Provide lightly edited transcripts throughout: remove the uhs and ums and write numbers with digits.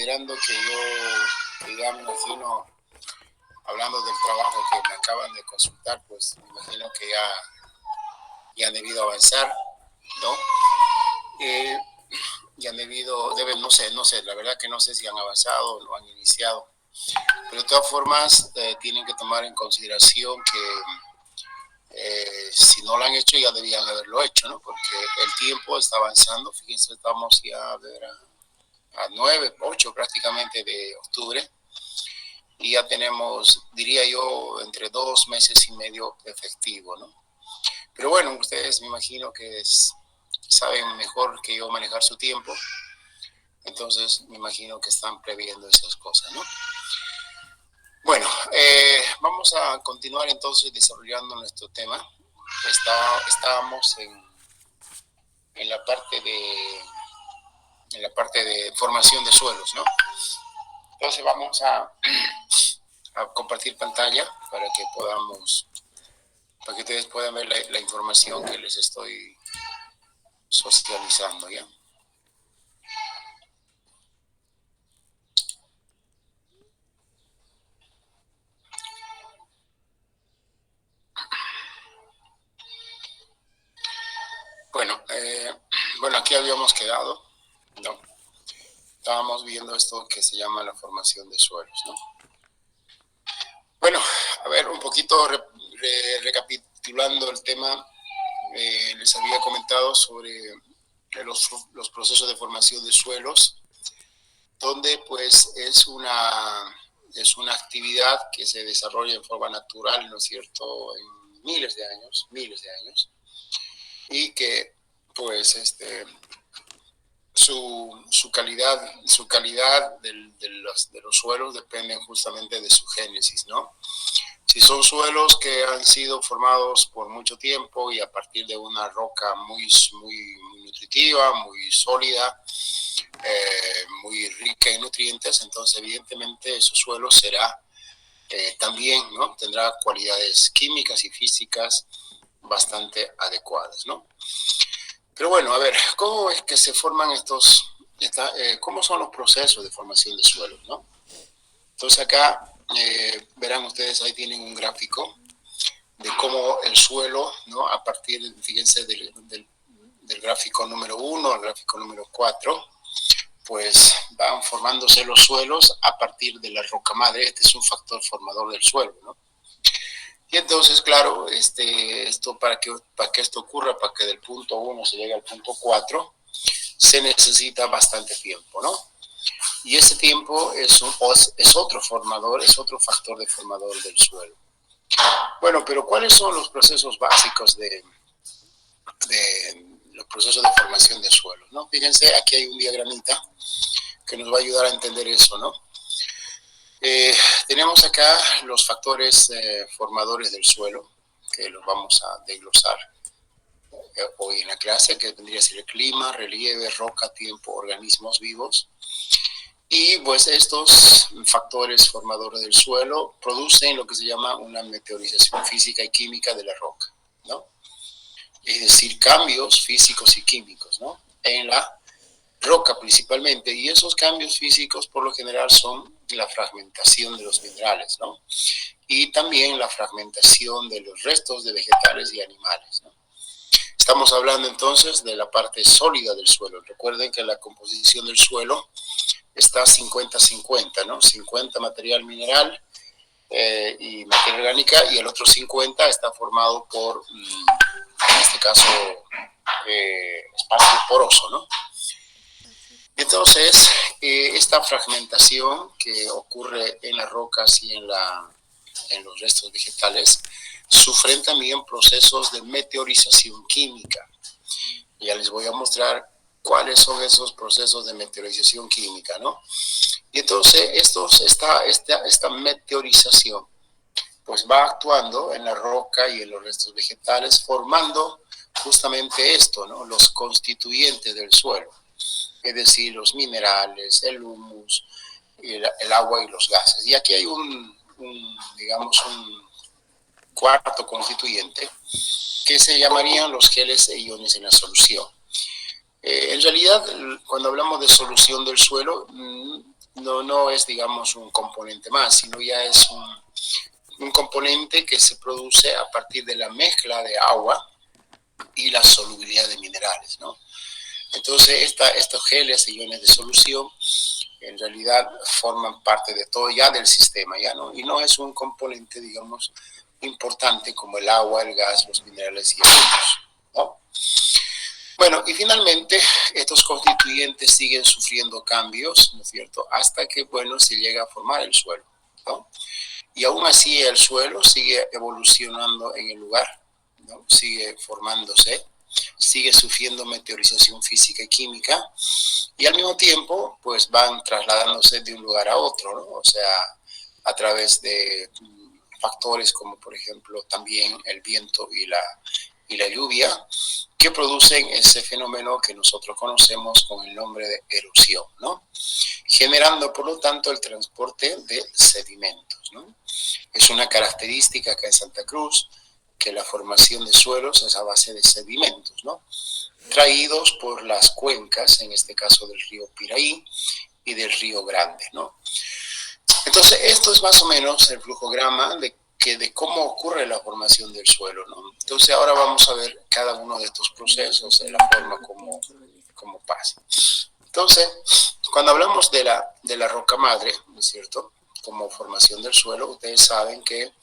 considerando que ya me imagino, hablando del trabajo que me acaban de consultar, pues me imagino que ya han debido avanzar, ¿no? Ya han deben, no sé, la verdad que no sé si han avanzado o lo han iniciado, pero de todas formas tienen que tomar en consideración que si no lo han hecho ya debían haberlo hecho, ¿no? Porque el tiempo está avanzando, fíjense, estamos ya a 9, 8 prácticamente de octubre, y ya tenemos, diría yo, entre 2 meses y medio efectivo, ¿no? Pero bueno, ustedes me imagino que saben mejor que yo manejar su tiempo, entonces me imagino que están previendo esas cosas, ¿no? Bueno, vamos a continuar entonces desarrollando nuestro tema. Estábamos en la parte de formación de suelos, ¿no? Entonces vamos a compartir pantalla para que ustedes puedan ver la información que les estoy socializando, ¿ya? Bueno, aquí habíamos quedado, ¿no? Estábamos viendo esto que se llama la formación de suelos, ¿no? Bueno, a ver, un poquito recapitulando el tema, les había comentado sobre los procesos de formación de suelos, donde pues es una actividad que se desarrolla en forma natural, ¿no es cierto?, en miles de años, y que pues su calidad de los suelos dependen justamente de su génesis, ¿no? Si son suelos que han sido formados por mucho tiempo y a partir de una roca muy nutritiva, muy sólida, muy rica en nutrientes, entonces evidentemente esos suelos también, ¿no?, tendrá cualidades químicas y físicas bastante adecuadas, ¿no? Pero bueno, a ver, ¿cómo es que se forman cómo son los procesos de formación de suelos, ¿no? Entonces acá verán ustedes, ahí tienen un gráfico de cómo el suelo, ¿no?, a partir, fíjense, del gráfico número 1 al gráfico número 4, pues van formándose los suelos a partir de la roca madre. Este es un factor formador del suelo, ¿no? Y entonces, claro, esto para que esto ocurra, para que del punto 1 se llegue al punto 4, se necesita bastante tiempo, ¿no? Y ese tiempo es otro formador, es otro factor de formador del suelo. Bueno, pero ¿cuáles son los procesos básicos de los procesos de formación de suelo, ¿no? Fíjense, aquí hay un diagramita que nos va a ayudar a entender eso, ¿no? Tenemos acá los factores formadores del suelo, que los vamos a desglosar hoy en la clase, que tendría que ser el clima, relieve, roca, tiempo, organismos vivos. Y pues estos factores formadores del suelo producen lo que se llama una meteorización física y química de la roca, ¿no? Es decir, cambios físicos y químicos, ¿no?, en la roca principalmente, y esos cambios físicos por lo general son la fragmentación de los minerales, ¿no?, y también la fragmentación de los restos de vegetales y animales, ¿no? Estamos hablando entonces de la parte sólida del suelo. Recuerden que la composición del suelo está 50-50, ¿no? 50 material mineral y materia orgánica, y el otro 50 está formado por, en este caso, espacio poroso, ¿no? Entonces, esta fragmentación que ocurre en las rocas y en los restos vegetales sufren también procesos de meteorización química. Ya les voy a mostrar cuáles son esos procesos de meteorización química, ¿no? Y entonces esta meteorización pues va actuando en la roca y en los restos vegetales, formando justamente esto, ¿no?, los constituyentes del suelo, es decir, los minerales, el humus, el agua y los gases. Y aquí hay digamos, un cuarto constituyente que se llamarían los geles e iones en la solución. En realidad, cuando hablamos de solución del suelo, no es, digamos, un componente más, sino ya es un componente que se produce a partir de la mezcla de agua y la solubilidad de minerales, ¿no? Entonces, estos geles y iones de solución en realidad forman parte de todo ya del sistema, ya no, y no es un componente, digamos, importante como el agua, el gas, los minerales y el otros, ¿no? Bueno, y finalmente estos constituyentes siguen sufriendo cambios, ¿no es cierto?, hasta que, bueno, se llega a formar el suelo, ¿no? Y aún así el suelo sigue evolucionando en el lugar, ¿no? Sigue formándose, sigue sufriendo meteorización física y química, y al mismo tiempo, pues van trasladándose de un lugar a otro, ¿no? O sea, a través de factores como, por ejemplo, también el viento y la lluvia, que producen ese fenómeno que nosotros conocemos con el nombre de erosión, ¿no? Generando, por lo tanto, el transporte de sedimentos, ¿no? Es una característica acá en Santa Cruz que la formación de suelos es a base de sedimentos, ¿no?, traídos por las cuencas, en este caso del río Piraí y del río Grande, ¿no? Entonces, esto es más o menos el flujograma de cómo ocurre la formación del suelo, ¿no? Entonces, ahora vamos a ver cada uno de estos procesos, de la forma como pasa. Entonces, cuando hablamos de la roca madre, ¿no es cierto?, como formación del suelo, ustedes saben que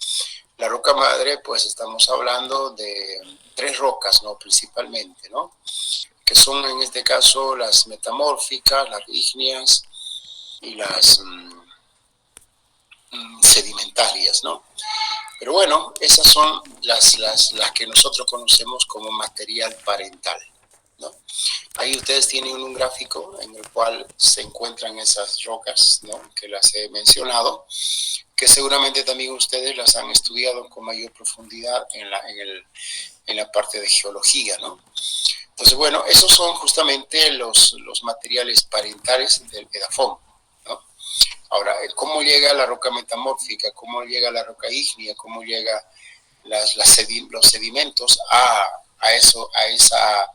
la roca madre, pues estamos hablando de 3 rocas, ¿no?, principalmente, ¿no?, que son en este caso las metamórficas, las ígneas y las sedimentarias, ¿no? Pero bueno, esas son las que nosotros conocemos como material parental, ¿no? Ahí ustedes tienen un gráfico en el cual se encuentran esas rocas, ¿no?, que las he mencionado, que seguramente también ustedes las han estudiado con mayor profundidad en la parte de geología, ¿no? Entonces, bueno, esos son justamente los materiales parentales del edafón, ¿no? Ahora, ¿cómo llega la roca metamórfica? ¿Cómo llega la roca ígnea? ¿Cómo llega los sedimentos a esa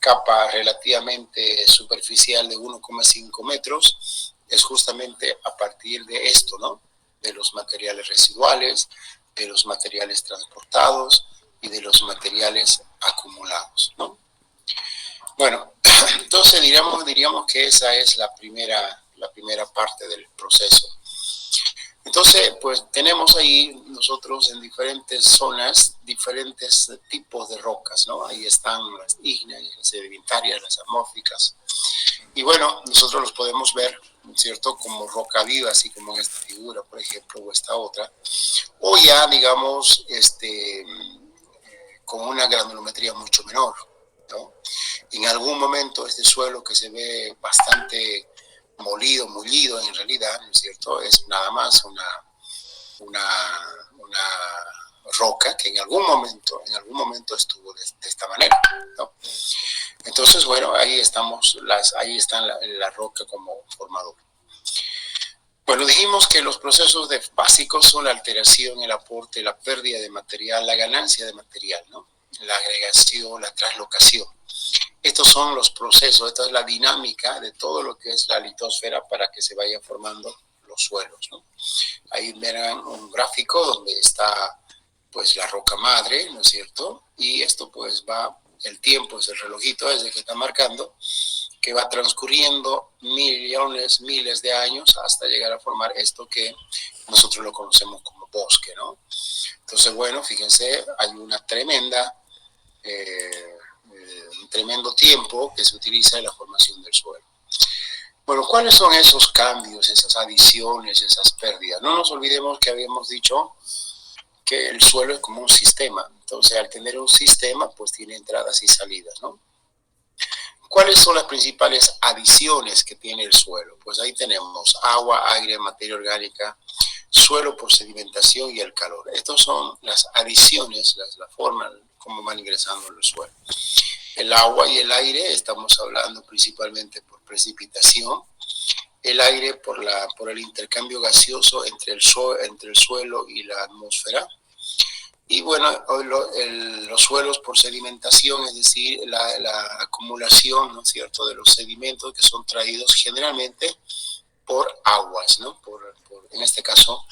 capa relativamente superficial de 1,5 metros? Es justamente a partir de esto, ¿no?, de los materiales residuales, de los materiales transportados y de los materiales acumulados, ¿no? Bueno, entonces diríamos que esa es la primera parte del proceso. Entonces, pues tenemos ahí nosotros en diferentes zonas, diferentes tipos de rocas, ¿no? Ahí están las ígneas, las sedimentarias, las amórficas. Y bueno, nosotros los podemos ver, ¿cierto?, como roca viva, así como en esta figura, por ejemplo, o esta otra. O ya, digamos, con una granulometría mucho menor, ¿no? En algún momento este suelo que se ve bastante mullido en realidad, ¿no es cierto?, es nada más una roca que en algún momento estuvo de esta manera, ¿no? Entonces, bueno, ahí está la roca como formador. Bueno, dijimos que los procesos básicos son la alteración, el aporte, la pérdida de material, la ganancia de material, ¿no?, la agregación, la traslocación. Estos son los procesos, esta es la dinámica de todo lo que es la litosfera para que se vayan formando los suelos, ¿no? Ahí verán un gráfico donde está, pues, la roca madre, ¿no es cierto? Y esto, pues, el tiempo es el relojito ese que está marcando, que va transcurriendo miles de años hasta llegar a formar esto que nosotros lo conocemos como bosque, ¿no? Entonces, bueno, fíjense, hay una tremenda un tremendo tiempo que se utiliza en la formación del suelo. Bueno, ¿cuáles son esos cambios, esas adiciones, esas pérdidas? No nos olvidemos que habíamos dicho que el suelo es como un sistema. Entonces, al tener un sistema, pues tiene entradas y salidas, ¿no? ¿Cuáles son las principales adiciones que tiene el suelo? Pues ahí tenemos agua, aire, materia orgánica, suelo por sedimentación y el calor. Estas son las adiciones, la forma como van ingresando en el suelo. El agua y el aire, estamos hablando principalmente por precipitación. El aire por el intercambio gaseoso entre el suelo y la atmósfera. Y bueno, los suelos por sedimentación, es decir, la acumulación, ¿no es cierto?, de los sedimentos que son traídos generalmente por lluvias, ¿no? En este caso,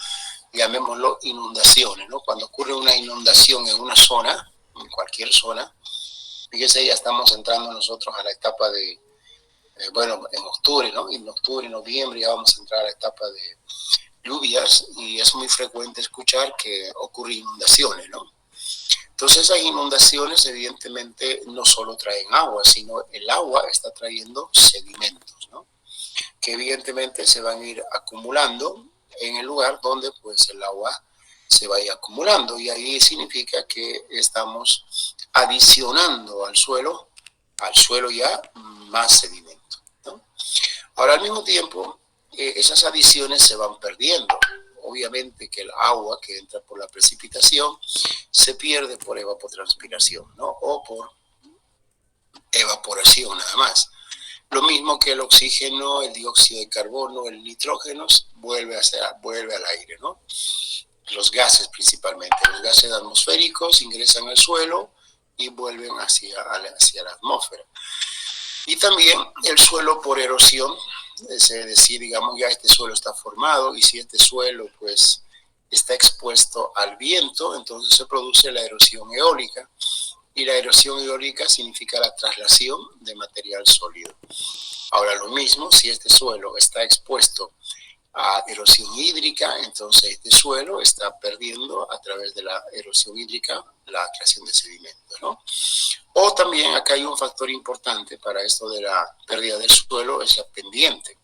llamémoslo inundaciones, ¿no? Cuando ocurre una inundación en una zona, en cualquier zona, fíjese, ya estamos entrando nosotros a la etapa de, bueno, en octubre, ¿no? En octubre, noviembre ya vamos a entrar a la etapa de lluvias y es muy frecuente escuchar que ocurren inundaciones, ¿no? Entonces esas inundaciones evidentemente no solo traen agua, sino el agua está trayendo sedimentos, ¿no? Que evidentemente se van a ir acumulando en el lugar donde pues el agua se vaya acumulando y ahí significa que estamos adicionando al suelo ya más sedimento, ¿no? Ahora al mismo tiempo esas adiciones se van perdiendo. Obviamente que el agua que entra por la precipitación se pierde por evapotranspiración, ¿no? O por evaporación nada más. Lo mismo que el oxígeno, el dióxido de carbono, el nitrógeno vuelve al aire, ¿no? Los gases principalmente, los gases atmosféricos ingresan al suelo y vuelven hacia la atmósfera. Y también el suelo por erosión, es decir, digamos, ya este suelo está formado y si este suelo pues está expuesto al viento, entonces se produce la erosión eólica. Y la erosión eólica significa la traslación de material sólido. Ahora lo mismo, si este suelo está expuesto a erosión hídrica, entonces este suelo está perdiendo a través de la erosión hídrica la creación de sedimentos, ¿no? O también acá hay un factor importante para esto de la pérdida del suelo, es la pendiente.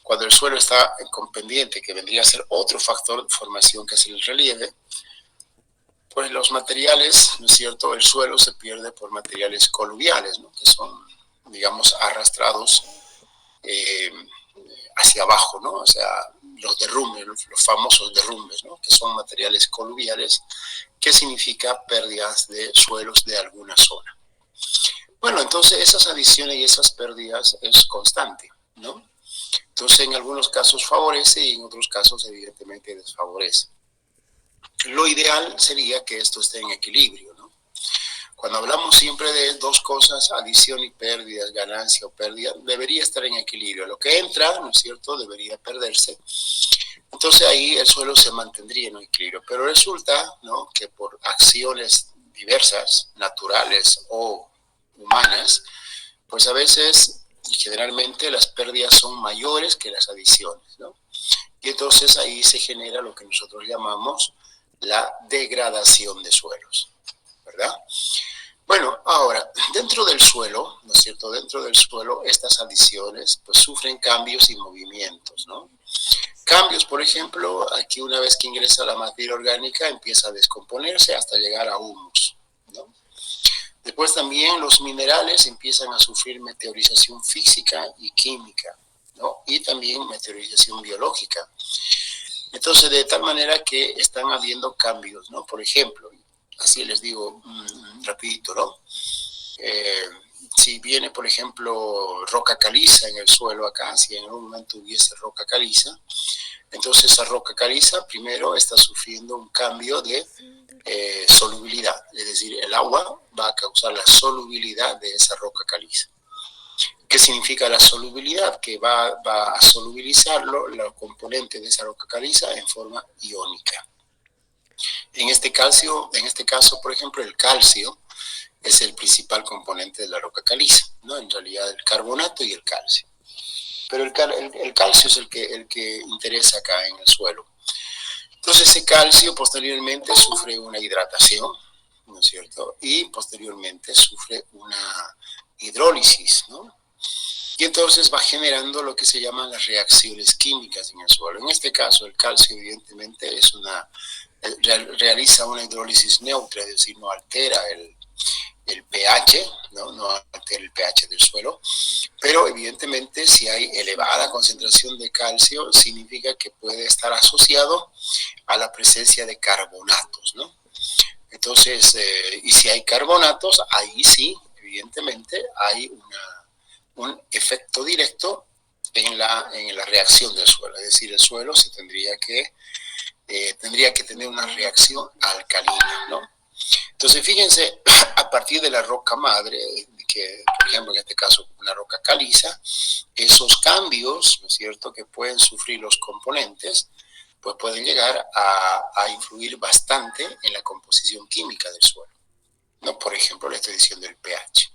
Cuando el suelo está con pendiente, que vendría a ser otro factor de formación que es el relieve, pues los materiales, ¿no es cierto?, el suelo se pierde por materiales coluviales, ¿no?, que son, digamos, arrastrados hacia abajo, ¿no? O sea, los derrumbes, los famosos derrumbes, ¿no?, que son materiales coluviales, que significa pérdidas de suelos de alguna zona. Bueno, entonces esas adiciones y esas pérdidas es constante, ¿no? Entonces en algunos casos favorece y en otros casos evidentemente desfavorece. Lo ideal sería que esto esté en equilibrio, ¿no? Cuando hablamos siempre de dos cosas, adición y pérdidas, ganancia o pérdida, debería estar en equilibrio. Lo que entra, ¿no es cierto?, debería perderse. Entonces ahí el suelo se mantendría en equilibrio. Pero resulta, ¿no?, que por acciones diversas, naturales o humanas, pues a veces y generalmente las pérdidas son mayores que las adiciones, ¿no? Y entonces ahí se genera lo que nosotros llamamos la degradación de suelos, ¿verdad? Bueno, ahora, dentro del suelo, ¿no es cierto?, dentro del suelo estas adiciones pues sufren cambios y movimientos, ¿no? Cambios, por ejemplo, aquí una vez que ingresa la materia orgánica empieza a descomponerse hasta llegar a humus, ¿no? Después también los minerales empiezan a sufrir meteorización física y química, ¿no? Y también meteorización biológica. Entonces, de tal manera que están habiendo cambios, ¿no? Por ejemplo, así les digo rapidito, ¿no? Si viene, por ejemplo, roca caliza en el suelo acá, si en algún momento hubiese roca caliza, entonces esa roca caliza primero está sufriendo un cambio de solubilidad, es decir, el agua va a causar la solubilidad de esa roca caliza. ¿Qué significa la solubilidad? Que va a solubilizarlo, los componentes de esa roca caliza, en forma iónica. En este caso, por ejemplo, el calcio es el principal componente de la roca caliza, ¿no? En realidad el carbonato y el calcio. Pero el calcio es el que interesa acá en el suelo. Entonces ese calcio posteriormente sufre una hidratación, ¿no es cierto? Y posteriormente sufre una hidrólisis, ¿no? Y entonces va generando lo que se llaman las reacciones químicas en el suelo. En este caso, el calcio evidentemente realiza una hidrólisis neutra, es decir, no altera el pH, no altera el pH del suelo, pero evidentemente si hay elevada concentración de calcio, significa que puede estar asociado a la presencia de carbonatos, ¿no? Entonces, y si hay carbonatos, ahí sí, evidentemente, hay un efecto directo en la reacción del suelo, es decir, el suelo se tendría que tener una reacción alcalina, ¿no? Entonces, fíjense, a partir de la roca madre, que, por ejemplo, en este caso, una roca caliza, esos cambios, ¿no es cierto?, que pueden sufrir los componentes, pues pueden llegar a influir bastante en la composición química del suelo, ¿no? Por ejemplo, le estoy diciendo el pH.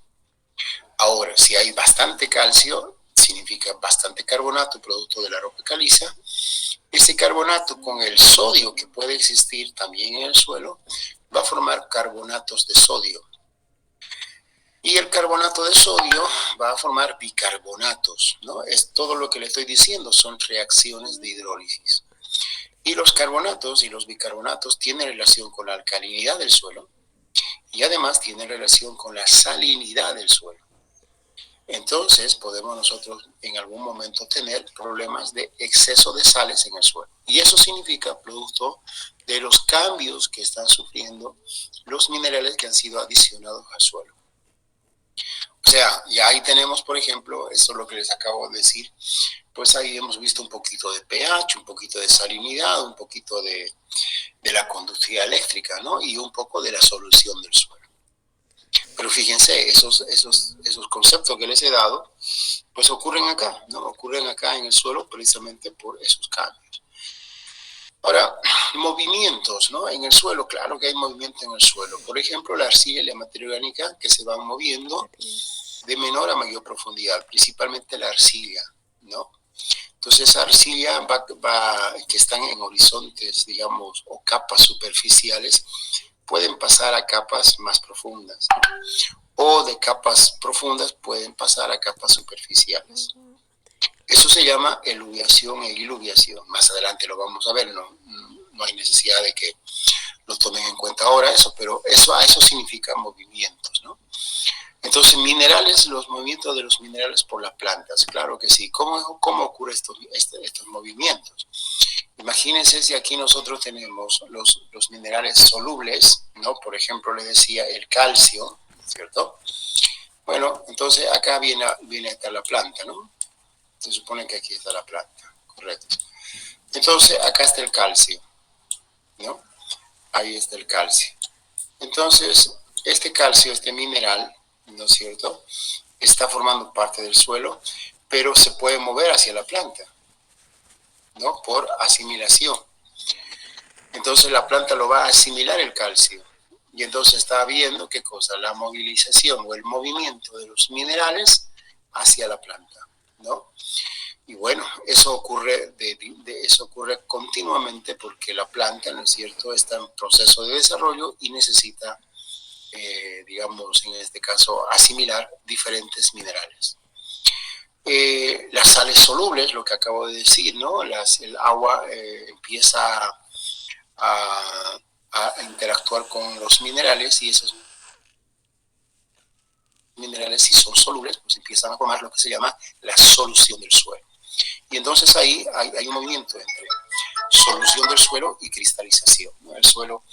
Ahora, si hay bastante calcio, significa bastante carbonato, producto de la roca caliza. Ese carbonato con el sodio que puede existir también en el suelo va a formar carbonatos de sodio. Y el carbonato de sodio va a formar bicarbonatos, ¿no? Es todo lo que le estoy diciendo, son reacciones de hidrólisis. Y los carbonatos y los bicarbonatos tienen relación con la alcalinidad del suelo y además tienen relación con la salinidad del suelo. Entonces podemos nosotros en algún momento tener problemas de exceso de sales en el suelo. Y eso significa producto de los cambios que están sufriendo los minerales que han sido adicionados al suelo. O sea, ya ahí tenemos, por ejemplo, eso es lo que les acabo de decir, pues ahí hemos visto un poquito de pH, un poquito de salinidad, un poquito de la conductividad eléctrica, ¿no? Y un poco de la solución del suelo. Pero fíjense, esos conceptos que les he dado, pues ocurren acá, ¿no? Ocurren acá en el suelo precisamente por esos cambios. Ahora, movimientos, ¿no? En el suelo, claro que hay movimiento en el suelo. Por ejemplo, la arcilla y la materia orgánica que se van moviendo de menor a mayor profundidad, principalmente la arcilla, ¿no? Entonces, esa arcilla que están en horizontes, digamos, o capas superficiales, pueden pasar a capas más profundas, o de capas profundas pueden pasar a capas superficiales. Eso se llama eluviación e iluviación. Más adelante lo vamos a ver, no hay necesidad de que lo tomen en cuenta ahora eso, pero eso significa movimientos, ¿no? Entonces, minerales, los movimientos de los minerales por las plantas, claro que sí. ¿Cómo ocurren estos movimientos? Imagínense si aquí nosotros tenemos los minerales solubles, ¿no? Por ejemplo, les decía el calcio, ¿cierto? Bueno, entonces acá viene a estar la planta, ¿no? Se supone que aquí está la planta, correcto. Entonces, acá está el calcio, ¿no? Ahí está el calcio. Entonces, este calcio, este mineral, ¿no es cierto?, está formando parte del suelo, pero se puede mover hacia la planta, ¿no? Por asimilación. Entonces la planta lo va a asimilar el calcio. Y entonces está viendo, ¿qué cosa? La movilización o el movimiento de los minerales hacia la planta, ¿no? Y bueno, eso ocurre continuamente porque la planta, ¿no es cierto?, está en proceso de desarrollo y necesita, digamos, en este caso, asimilar diferentes minerales. Las sales solubles, lo que acabo de decir, ¿no? El agua empieza a interactuar con los minerales y esos minerales, si son solubles, pues empiezan a formar lo que se llama la solución del suelo. Y entonces ahí hay un movimiento entre solución del suelo y cristalización, ¿no? El suelo,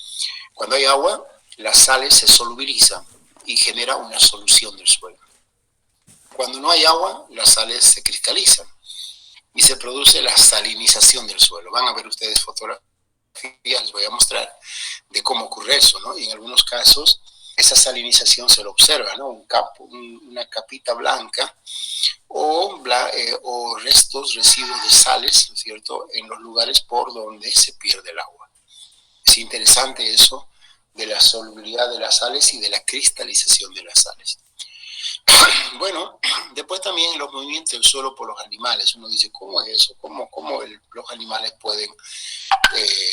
cuando hay agua, las sales se solubilizan y genera una solución del suelo. Cuando no hay agua, las sales se cristalizan y se produce la salinización del suelo. Van a ver ustedes fotografías, les voy a mostrar de cómo ocurre eso, ¿no? Y en algunos casos esa salinización se lo observa, ¿no? Una capita blanca o residuos de sales, ¿no es cierto?, en los lugares por donde se pierde el agua. Es interesante eso de la solubilidad de las sales y de la cristalización de las sales. Bueno, después también los movimientos del suelo por los animales. Uno dice, ¿cómo es eso? ¿Cómo los animales pueden,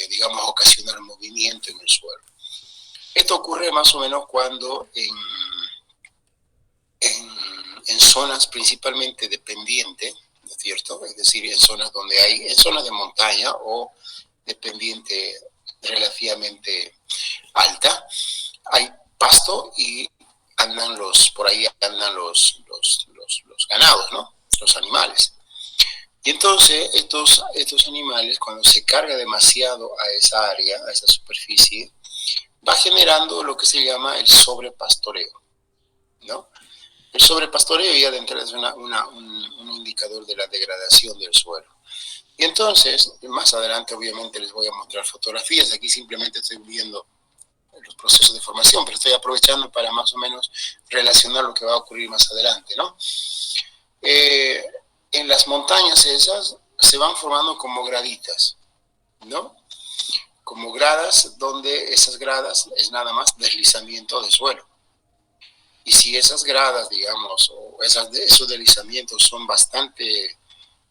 digamos, ocasionar movimiento en el suelo? Esto ocurre más o menos cuando en zonas principalmente de pendiente, ¿no es cierto? Es decir, en zonas de montaña o de pendiente relativamente alta, hay pasto y por ahí andan los ganados, ¿no? Los animales. Y entonces estos animales, cuando se carga demasiado a esa área, a esa superficie, va generando lo que se llama el sobrepastoreo, ¿no? El sobrepastoreo ya de entrada es un indicador de la degradación del suelo. Y entonces, más adelante obviamente les voy a mostrar fotografías. Aquí simplemente estoy viendo los procesos de formación, pero estoy aprovechando para más o menos relacionar lo que va a ocurrir más adelante, ¿no? En las montañas esas se van formando como graditas, ¿no? Como gradas, donde esas gradas es nada más deslizamiento de suelo. Y si esas gradas, digamos, o esos deslizamientos son bastante,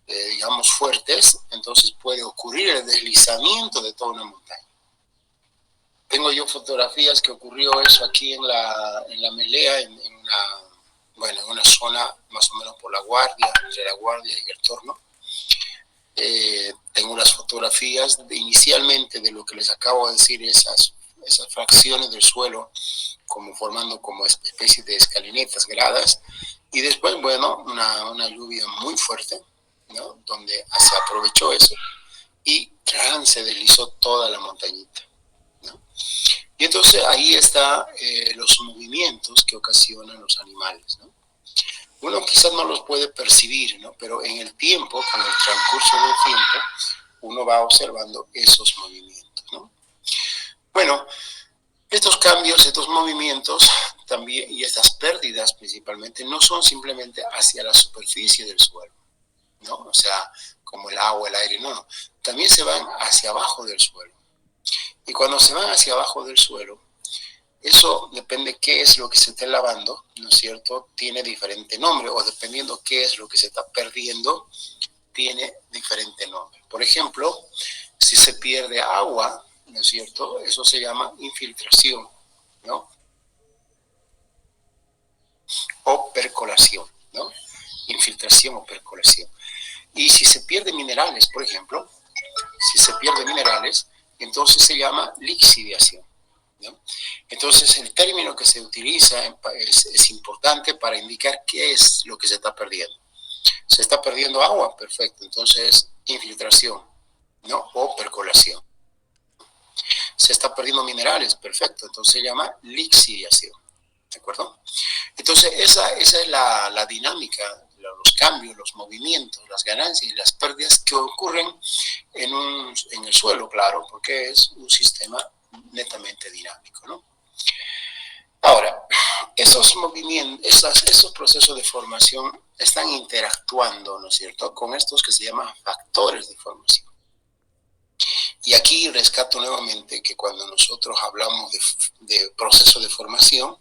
digamos, fuertes, entonces puede ocurrir el deslizamiento de toda una montaña. Tengo yo fotografías que ocurrió eso aquí en la Melea, en una zona más o menos por La Guardia, entre La Guardia y el Torno. Tengo las fotografías inicialmente de lo que les acabo de decir, esas fracciones del suelo formando como especie de escalinatas, gradas, y después, bueno, una lluvia muy fuerte, ¿no? Donde se aprovechó eso y se deslizó toda la montañita, ¿no? Y entonces ahí están los movimientos que ocasionan los animales, ¿no? Uno quizás no los puede percibir, ¿no? Pero en el tiempo, con el transcurso del tiempo, uno va observando esos movimientos, ¿no? Bueno, estos cambios, estos movimientos también, y estas pérdidas principalmente, no son simplemente hacia la superficie del suelo, ¿no? O sea, como el agua, el aire, no. También se van hacia abajo del suelo. Y cuando se van hacia abajo del suelo, eso depende qué es lo que se esté lavando, ¿no es cierto? Tiene diferente nombre, o dependiendo qué es lo que se está perdiendo, tiene diferente nombre. Por ejemplo, si se pierde agua, ¿no es cierto? Eso se llama infiltración, ¿no? O percolación, ¿no? Infiltración o percolación. Y si se pierden minerales, por ejemplo, si se pierden minerales, entonces se llama lixiviación, ¿no? Entonces el término que se utiliza es importante para indicar qué es lo que se está perdiendo. Se está perdiendo agua, perfecto, entonces infiltración, ¿no? O percolación. Se está perdiendo minerales, perfecto, entonces se llama lixiviación, ¿de acuerdo? Entonces esa es la dinámica, los cambios, los movimientos, las ganancias y las pérdidas que ocurren en el suelo, claro, porque es un sistema netamente dinámico, ¿no? Ahora, esos movimientos, esos procesos de formación están interactuando, ¿no es cierto?, con estos que se llaman factores de formación. Y aquí rescato nuevamente que cuando nosotros hablamos de procesos de formación,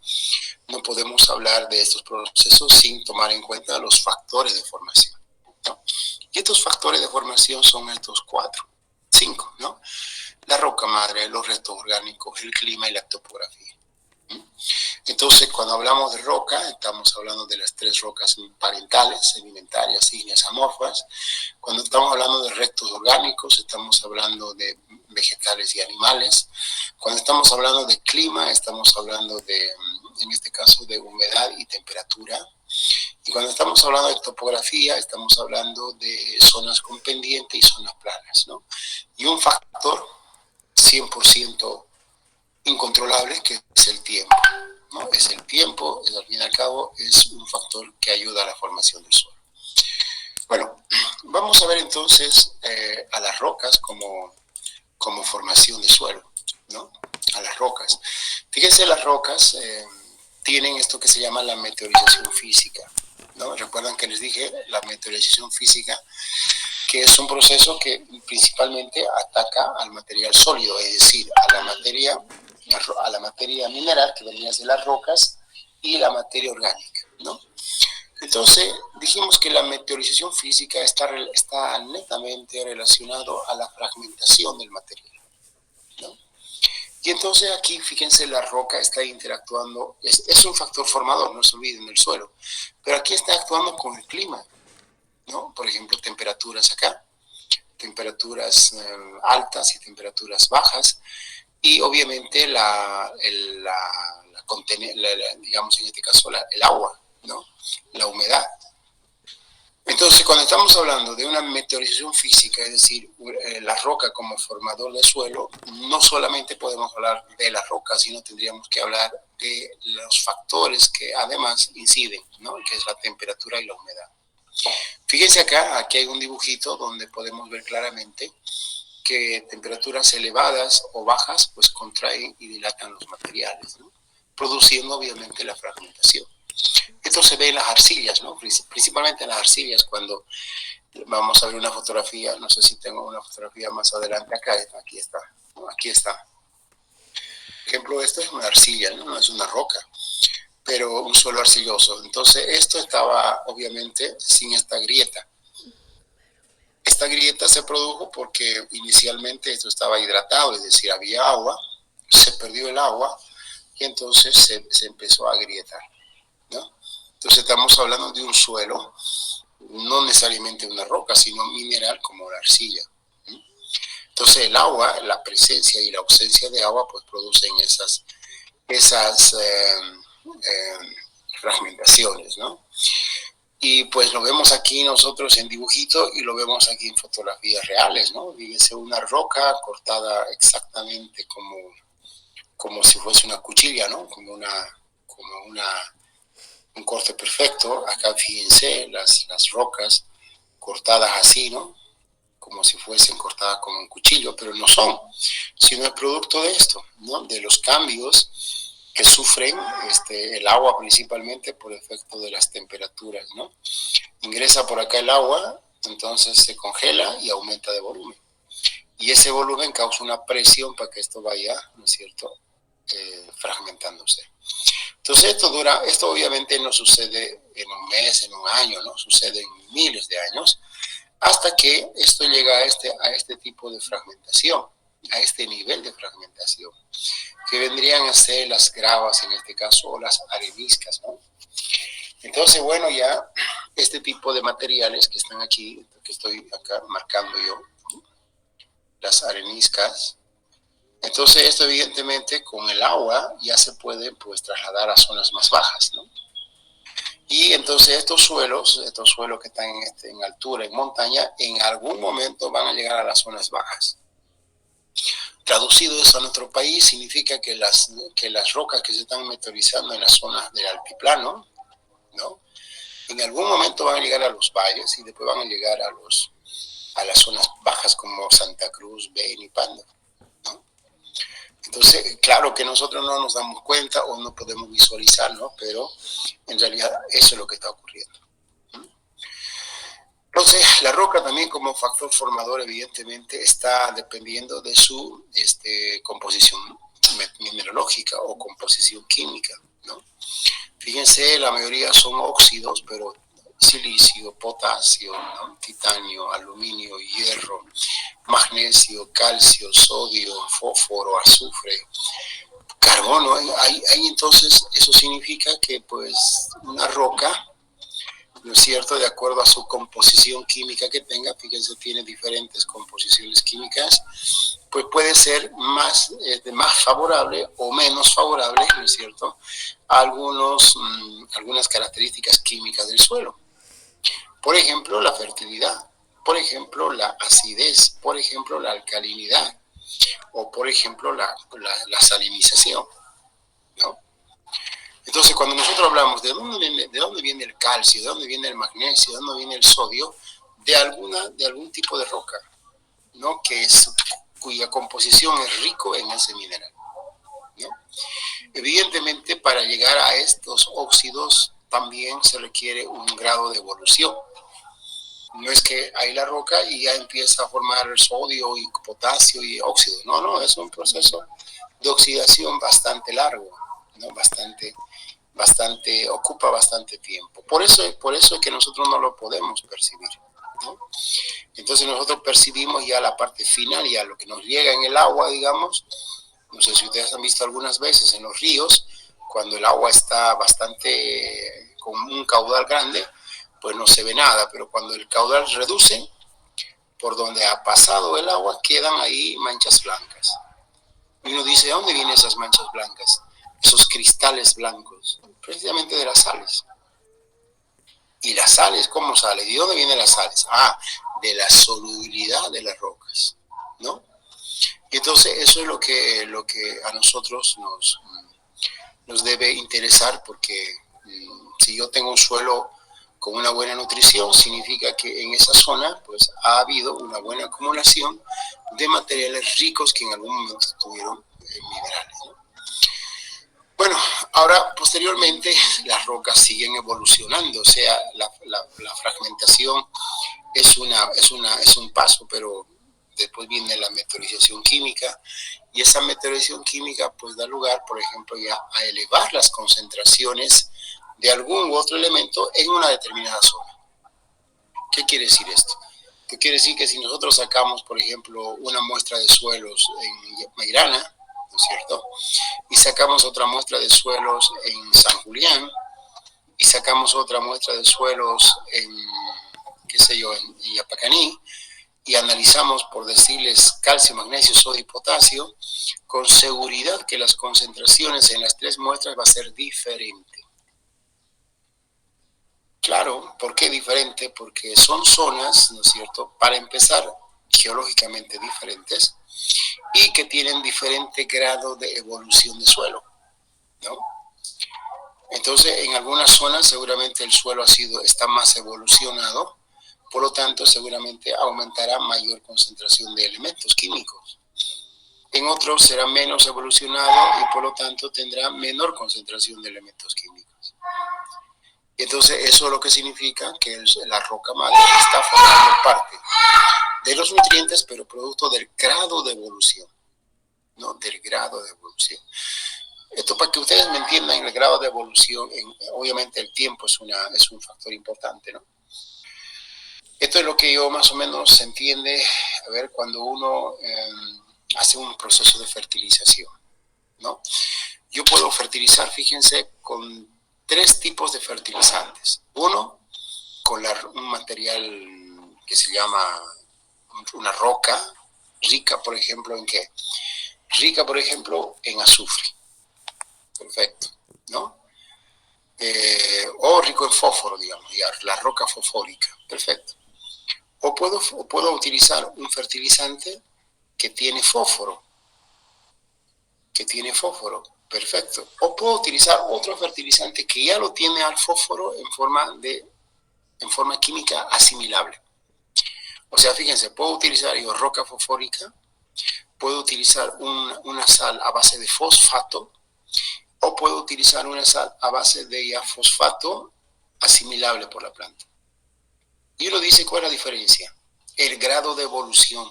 no podemos hablar de estos procesos sin tomar en cuenta los factores de formación, ¿no? Y estos factores de formación son estos 5, ¿no? La roca madre, los restos orgánicos, el clima y la topografía. Entonces, cuando hablamos de roca, estamos hablando de las 3 rocas parentales, sedimentarias, ígneas, amorfas. Cuando estamos hablando de restos orgánicos, estamos hablando de vegetales y animales. Cuando estamos hablando de clima, estamos hablando en este caso, de humedad y temperatura. Y cuando estamos hablando de topografía, estamos hablando de zonas con pendiente y zonas planas, ¿no? Y un factor 100% incontrolable, que es el tiempo, ¿no? Es el tiempo, al fin y al cabo, es un factor que ayuda a la formación del suelo. Bueno, vamos a ver entonces a las rocas como formación de suelo, ¿no? A las rocas. Fíjense, las rocas tienen esto que se llama la meteorización física, ¿no? Recuerdan que les dije la meteorización física, que es un proceso que principalmente ataca al material sólido, es decir, a la materia mineral, que vendría a ser las rocas, y la materia orgánica, ¿no? Entonces, dijimos que la meteorización física está netamente relacionado a la fragmentación del material, ¿no? Y entonces aquí, fíjense, la roca está interactuando, es un factor formador, no se olviden, del suelo, pero aquí está actuando con el clima, ¿no? Por ejemplo, temperaturas acá, temperaturas altas y temperaturas bajas, y obviamente digamos en este caso el agua, ¿no? La humedad. Entonces, cuando estamos hablando de una meteorización física, es decir, la roca como formador de suelo, no solamente podemos hablar de la roca, sino tendríamos que hablar de los factores que además inciden, ¿no? Que es la temperatura y la humedad. Fíjense acá, aquí hay un dibujito donde podemos ver claramente que temperaturas elevadas o bajas pues contraen y dilatan los materiales, ¿no? Produciendo obviamente la fragmentación. Esto se ve en las arcillas, ¿no? Principalmente en las arcillas, cuando vamos a ver una fotografía, no sé si tengo una fotografía más adelante, acá está, aquí está, ¿no? Aquí está. Por ejemplo, esto es una arcilla, ¿no? No es una roca, pero un suelo arcilloso. Entonces, esto estaba obviamente sin esta grieta. Esta grieta se produjo porque inicialmente esto estaba hidratado, es decir, había agua, se perdió el agua y entonces se empezó a agrietar, ¿no? Entonces estamos hablando de un suelo, no necesariamente una roca, sino mineral como la arcilla. Entonces el agua, la presencia y la ausencia de agua, pues producen esas fragmentaciones, ¿no? Y pues lo vemos aquí nosotros en dibujito y lo vemos aquí en fotografías reales, ¿no? Fíjense una roca cortada exactamente como si fuese una cuchilla, ¿no? Como un corte perfecto. Acá fíjense las rocas cortadas así, ¿no? Como si fuesen cortadas con un cuchillo, pero no son, sino es producto de esto, ¿no? De los cambios que sufren el agua principalmente por efecto de las temperaturas, ¿no? Ingresa por acá el agua, entonces se congela y aumenta de volumen. Y ese volumen causa una presión para que esto vaya, ¿no es cierto?, fragmentándose. Entonces esto obviamente no sucede en un mes, en un año, ¿no? Sucede en miles de años, hasta que esto llega a este tipo de fragmentación, a este nivel de fragmentación, que vendrían a ser las gravas en este caso, o las areniscas, ¿no? Entonces, bueno, ya este tipo de materiales que están aquí, que estoy acá marcando yo, las areniscas, entonces esto evidentemente con el agua ya se puede pues trasladar a zonas más bajas, ¿no? Y entonces estos suelos que están en altura, en montaña, en algún momento van a llegar a las zonas bajas. Traducido eso a nuestro país significa que las rocas que se están meteorizando en las zonas del altiplano, ¿no?, en algún momento van a llegar a los valles y después van a llegar a las zonas bajas como Santa Cruz, Beni, Pando, ¿no? Entonces, claro que nosotros no nos damos cuenta o no podemos visualizar, ¿no? Pero en realidad eso es lo que está ocurriendo. Entonces, la roca también como factor formador evidentemente está dependiendo de su composición mineralógica o composición química, ¿no? Fíjense, la mayoría son óxidos, pero silicio, potasio, ¿no?, titanio, aluminio, hierro, magnesio, calcio, sodio, fósforo, azufre, carbono. Entonces, eso significa que pues una roca, ¿no es cierto?, de acuerdo a su composición química que tenga, fíjense, tiene diferentes composiciones químicas, pues puede ser más favorable o menos favorable, ¿no es cierto?, a algunas características químicas del suelo. Por ejemplo, la fertilidad, por ejemplo, la acidez, por ejemplo, la alcalinidad, o por ejemplo, la salinización, ¿no? Entonces, cuando nosotros hablamos de dónde viene el calcio, de dónde viene el magnesio, de dónde viene el sodio, de algún tipo de roca, ¿no?, cuya composición es rico en ese mineral, ¿no? Evidentemente, para llegar a estos óxidos también se requiere un grado de evolución. No es que hay la roca y ya empieza a formar el sodio y potasio y óxido. No, es un proceso de oxidación bastante largo, ¿no? Ocupa bastante tiempo. Por eso es que nosotros no lo podemos percibir, ¿no? Entonces nosotros percibimos ya la parte final, ya lo que nos llega en el agua, digamos. No sé si ustedes han visto algunas veces en los ríos, cuando el agua está con un caudal grande, pues no se ve nada, pero cuando el caudal reduce, por donde ha pasado el agua, quedan ahí manchas blancas. Y uno dice, ¿de dónde vienen esas manchas blancas? Esos cristales blancos, precisamente de las sales. ¿Y las sales cómo salen? ¿De dónde vienen las sales? De la solubilidad de las rocas, ¿no? Y entonces eso es lo que a nosotros nos debe interesar, porque si yo tengo un suelo con una buena nutrición, significa que en esa zona pues ha habido una buena acumulación de materiales ricos que en algún momento tuvieron minerales, ¿no? Bueno, ahora posteriormente las rocas siguen evolucionando, o sea, la fragmentación es un paso, pero después viene la meteorización química, y esa meteorización química pues da lugar, por ejemplo, ya a elevar las concentraciones de algún u otro elemento en una determinada zona. ¿Qué quiere decir esto? Que quiere decir que si nosotros sacamos, por ejemplo, una muestra de suelos en Mairana, ¿no es cierto?, y sacamos otra muestra de suelos en San Julián, y sacamos otra muestra de suelos en, qué sé yo, en Yapacaní, y analizamos, por decirles, calcio, magnesio, sodio y potasio, con seguridad que las concentraciones en las tres muestras va a ser diferente. Claro, ¿por qué diferente? Porque son zonas, ¿no es cierto?, para empezar, geológicamente diferentes, y que tienen diferente grado de evolución de suelo, ¿no? Entonces, en algunas zonas seguramente el suelo está más evolucionado, por lo tanto, seguramente aumentará mayor concentración de elementos químicos. En otros será menos evolucionado y por lo tanto tendrá menor concentración de elementos químicos. Entonces, eso es lo que significa que la roca madre está formando parte de los nutrientes, pero producto del grado de evolución, ¿no? Del grado de evolución. Esto para que ustedes me entiendan, el grado de evolución, obviamente el tiempo es un factor importante, ¿no? Esto es lo que yo más o menos se entiende, a ver, cuando uno hace un proceso de fertilización, ¿no? Yo puedo fertilizar, fíjense, con 3 tipos de fertilizantes. Uno, con un material que se llama una roca, rica, por ejemplo, ¿en qué? Rica, por ejemplo, en azufre. Perfecto, ¿no? O rico en fósforo, digamos, ya, la roca fosfórica. Perfecto. O puedo utilizar un fertilizante que tiene fósforo. Perfecto. O puedo utilizar otro fertilizante que ya lo tiene al fósforo en forma química asimilable. O sea, fíjense, puedo utilizar yo roca fosfórica, puedo utilizar una sal a base de fosfato, o puedo utilizar una sal a base de fosfato asimilable por la planta. Y uno dice, ¿cuál es la diferencia? El grado de evolución.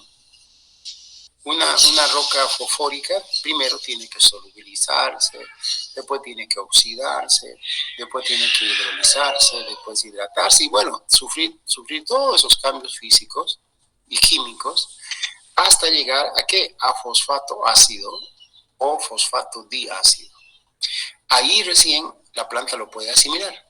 Una roca fosfórica primero tiene que solubilizarse, después tiene que oxidarse, después tiene que hidrolizarse, después hidratarse y bueno, sufrir todos esos cambios físicos y químicos hasta llegar a ¿qué? A fosfato ácido o fosfato diácido. Ahí recién la planta lo puede asimilar.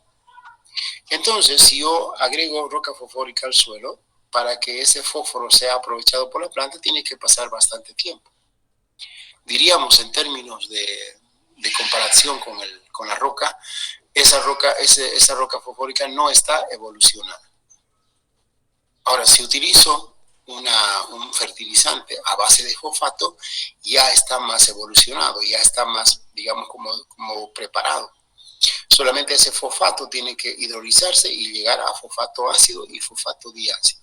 Entonces, si yo agrego roca fosfórica al suelo, para que ese fósforo sea aprovechado por la planta, tiene que pasar bastante tiempo. Diríamos, en términos de comparación con la roca, esa roca fosfórica no está evolucionada. Ahora, si utilizo un fertilizante a base de fosfato, ya está más evolucionado, ya está más, digamos, como preparado. Solamente ese fosfato tiene que hidrolizarse y llegar a fosfato ácido y fosfato diácido.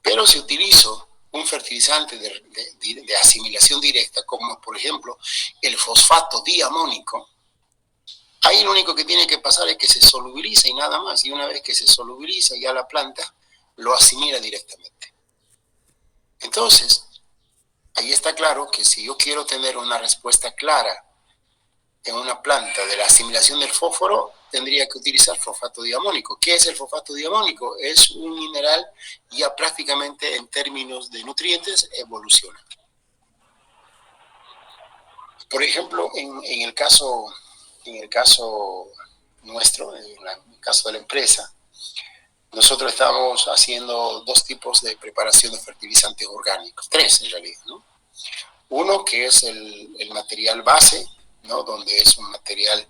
Pero si utilizo un fertilizante de asimilación directa, como por ejemplo el fosfato diamónico, ahí lo único que tiene que pasar es que se solubiliza y nada más. Y una vez que se solubiliza, ya la planta lo asimila directamente. Entonces, ahí está claro que si yo quiero tener una respuesta clara en una planta de la asimilación del fósforo, tendría que utilizar fosfato diamónico. ¿Qué es el fosfato diamónico? Es un mineral ya prácticamente en términos de nutrientes evoluciona. Por ejemplo, en el caso nuestro, en el caso de la empresa, nosotros estamos haciendo 2 tipos de preparación de fertilizantes orgánicos, 3 en realidad, ¿no? Uno que es el material base, ¿no? Donde es un material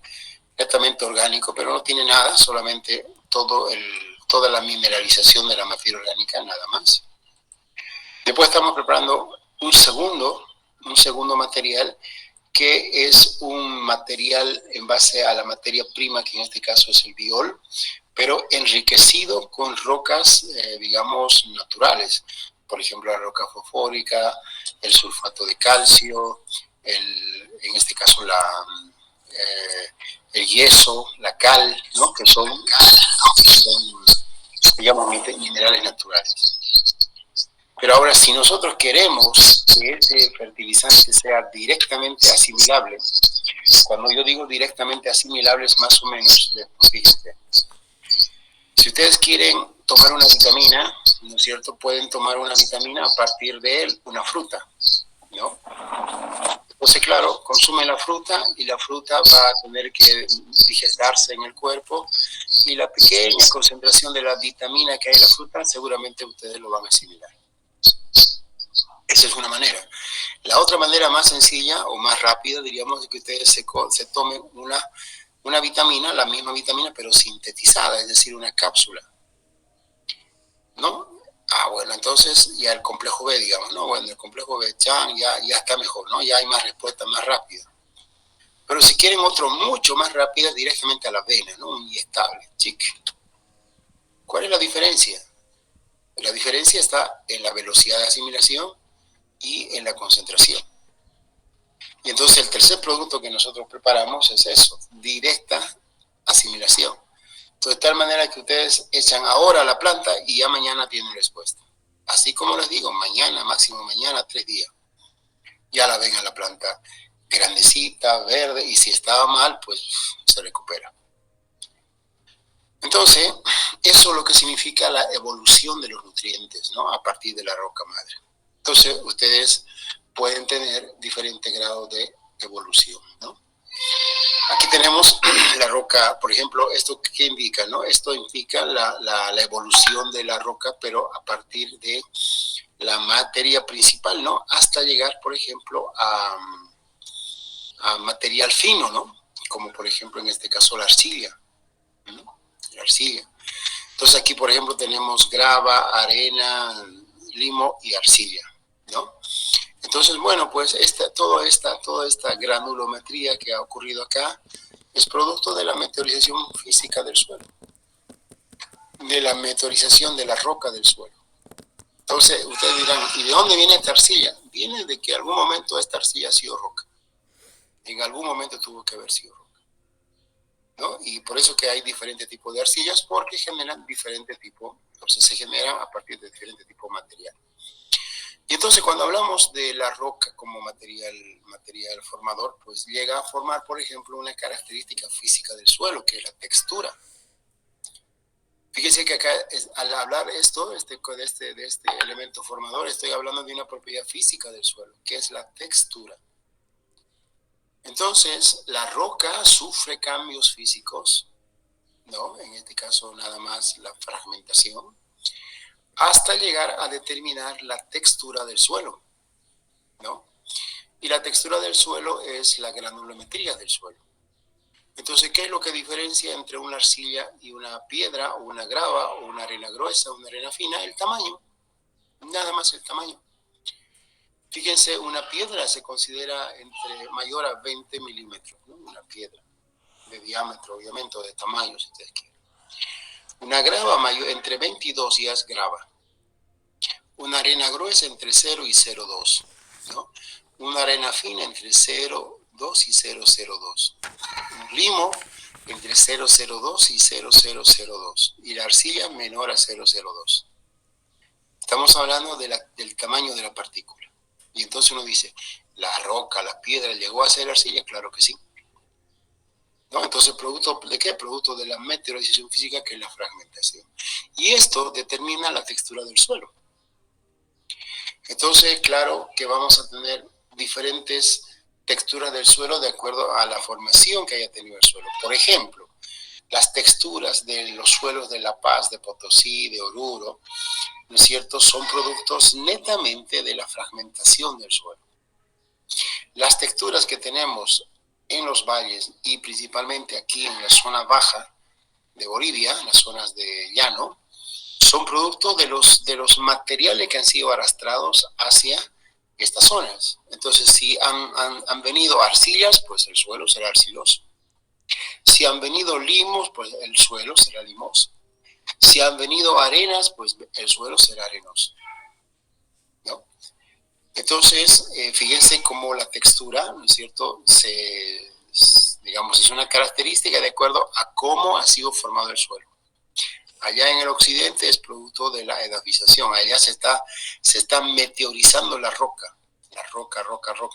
netamente orgánico, pero no tiene nada, solamente toda la mineralización de la materia orgánica, nada más. Después estamos preparando un segundo material, que es un material en base a la materia prima, que en este caso es el biol, pero enriquecido con rocas, digamos, naturales, por ejemplo, la roca fosfórica, el sulfato de calcio, en este caso el yeso, la cal, ¿no? que son digamos, minerales naturales. Pero ahora, si nosotros queremos que ese fertilizante sea directamente asimilable, cuando yo digo directamente asimilable es más o menos, fíjense, si ustedes quieren tomar una vitamina, ¿no es cierto? Pueden tomar una vitamina a partir de una fruta, ¿no? Entonces, claro, consumen la fruta y la fruta va a tener que digestarse en el cuerpo y la pequeña concentración de la vitamina que hay en la fruta seguramente ustedes lo van a asimilar. Esa es una manera. La otra manera más sencilla o más rápida, diríamos, es que ustedes se tomen una vitamina, la misma vitamina, pero sintetizada, es decir, una cápsula, ¿no? Bueno, entonces ya el complejo B, digamos, ¿no? Bueno, el complejo B ya está mejor, ¿no? Ya hay más respuesta más rápida. Pero si quieren otro mucho más rápido, directamente a la vena, ¿no? Un inyectable, chique. ¿Cuál es la diferencia? La diferencia está en la velocidad de asimilación y en la concentración. Y entonces el tercer producto que nosotros preparamos es eso, directa asimilación. Entonces, de tal manera que ustedes echan ahora la planta y ya mañana tienen respuesta. Así como les digo, mañana, máximo mañana, 3 días. Ya la ven a la planta grandecita, verde, y si estaba mal, pues se recupera. Entonces, eso es lo que significa la evolución de los nutrientes, ¿no? A partir de la roca madre. Entonces, ustedes pueden tener diferentes grados de evolución, ¿no? Aquí tenemos la roca, por ejemplo, ¿esto qué indica, no? Esto indica la evolución de la roca, pero a partir de la materia principal, ¿no? Hasta llegar, por ejemplo, a material fino, ¿no? Como por ejemplo en este caso la arcilla, ¿no? La arcilla. Entonces aquí, por ejemplo, tenemos grava, arena, limo y arcilla, ¿no? Entonces, bueno, pues toda esta granulometría que ha ocurrido acá es producto de la meteorización física del suelo, de la meteorización de la roca del suelo. Entonces, ustedes dirán, ¿y de dónde viene esta arcilla? Viene de que en algún momento esta arcilla ha sido roca. En algún momento tuvo que haber sido roca, ¿no? Y por eso que hay diferentes tipos de arcillas, porque generan diferentes tipos, entonces se generan a partir de diferentes tipos de material. Y entonces cuando hablamos de la roca como material formador, pues llega a formar, por ejemplo, una característica física del suelo, que es la textura. Fíjense que acá, al hablar de este elemento formador, estoy hablando de una propiedad física del suelo, que es la textura. Entonces, la roca sufre cambios físicos, ¿no? En este caso, nada más la fragmentación, hasta llegar a determinar la textura del suelo, ¿no? Y la textura del suelo es la granulometría del suelo. Entonces, ¿qué es lo que diferencia entre una arcilla y una piedra, o una grava, o una arena gruesa, o una arena fina? El tamaño, nada más el tamaño. Fíjense, una piedra se considera entre mayor a 20 milímetros, ¿no? Una piedra de diámetro, obviamente, o de tamaño, si ustedes quieren. Una grava mayor, entre 22 ya es grava. Una arena gruesa entre 0 y 0,2, ¿no? Una arena fina entre 0,2 y 0,02. Un limo entre 0,02 y 0,002. Y la arcilla menor a 0,02. Estamos hablando del tamaño de la partícula. Y entonces uno dice, ¿la roca, la piedra llegó a ser arcilla? Claro que sí, ¿no? Entonces, ¿producto de qué? Producto de la meteorización física, que es la fragmentación. Y esto determina la textura del suelo. Entonces, claro que vamos a tener diferentes texturas del suelo de acuerdo a la formación que haya tenido el suelo. Por ejemplo, las texturas de los suelos de La Paz, de Potosí, de Oruro, ¿no es cierto?, son productos netamente de la fragmentación del suelo. Las texturas que tenemos en los valles y principalmente aquí en la zona baja de Bolivia, en las zonas de llano, son producto de los materiales que han sido arrastrados hacia estas zonas. Entonces, si han venido arcillas, pues el suelo será arcilloso. Si han venido limos, pues el suelo será limoso. Si han venido arenas, pues el suelo será arenoso. Entonces, fíjense cómo la textura, ¿no es cierto?, digamos, es una característica de acuerdo a cómo ha sido formado el suelo. Allá en el occidente es producto de la edafización, allá se está meteorizando la roca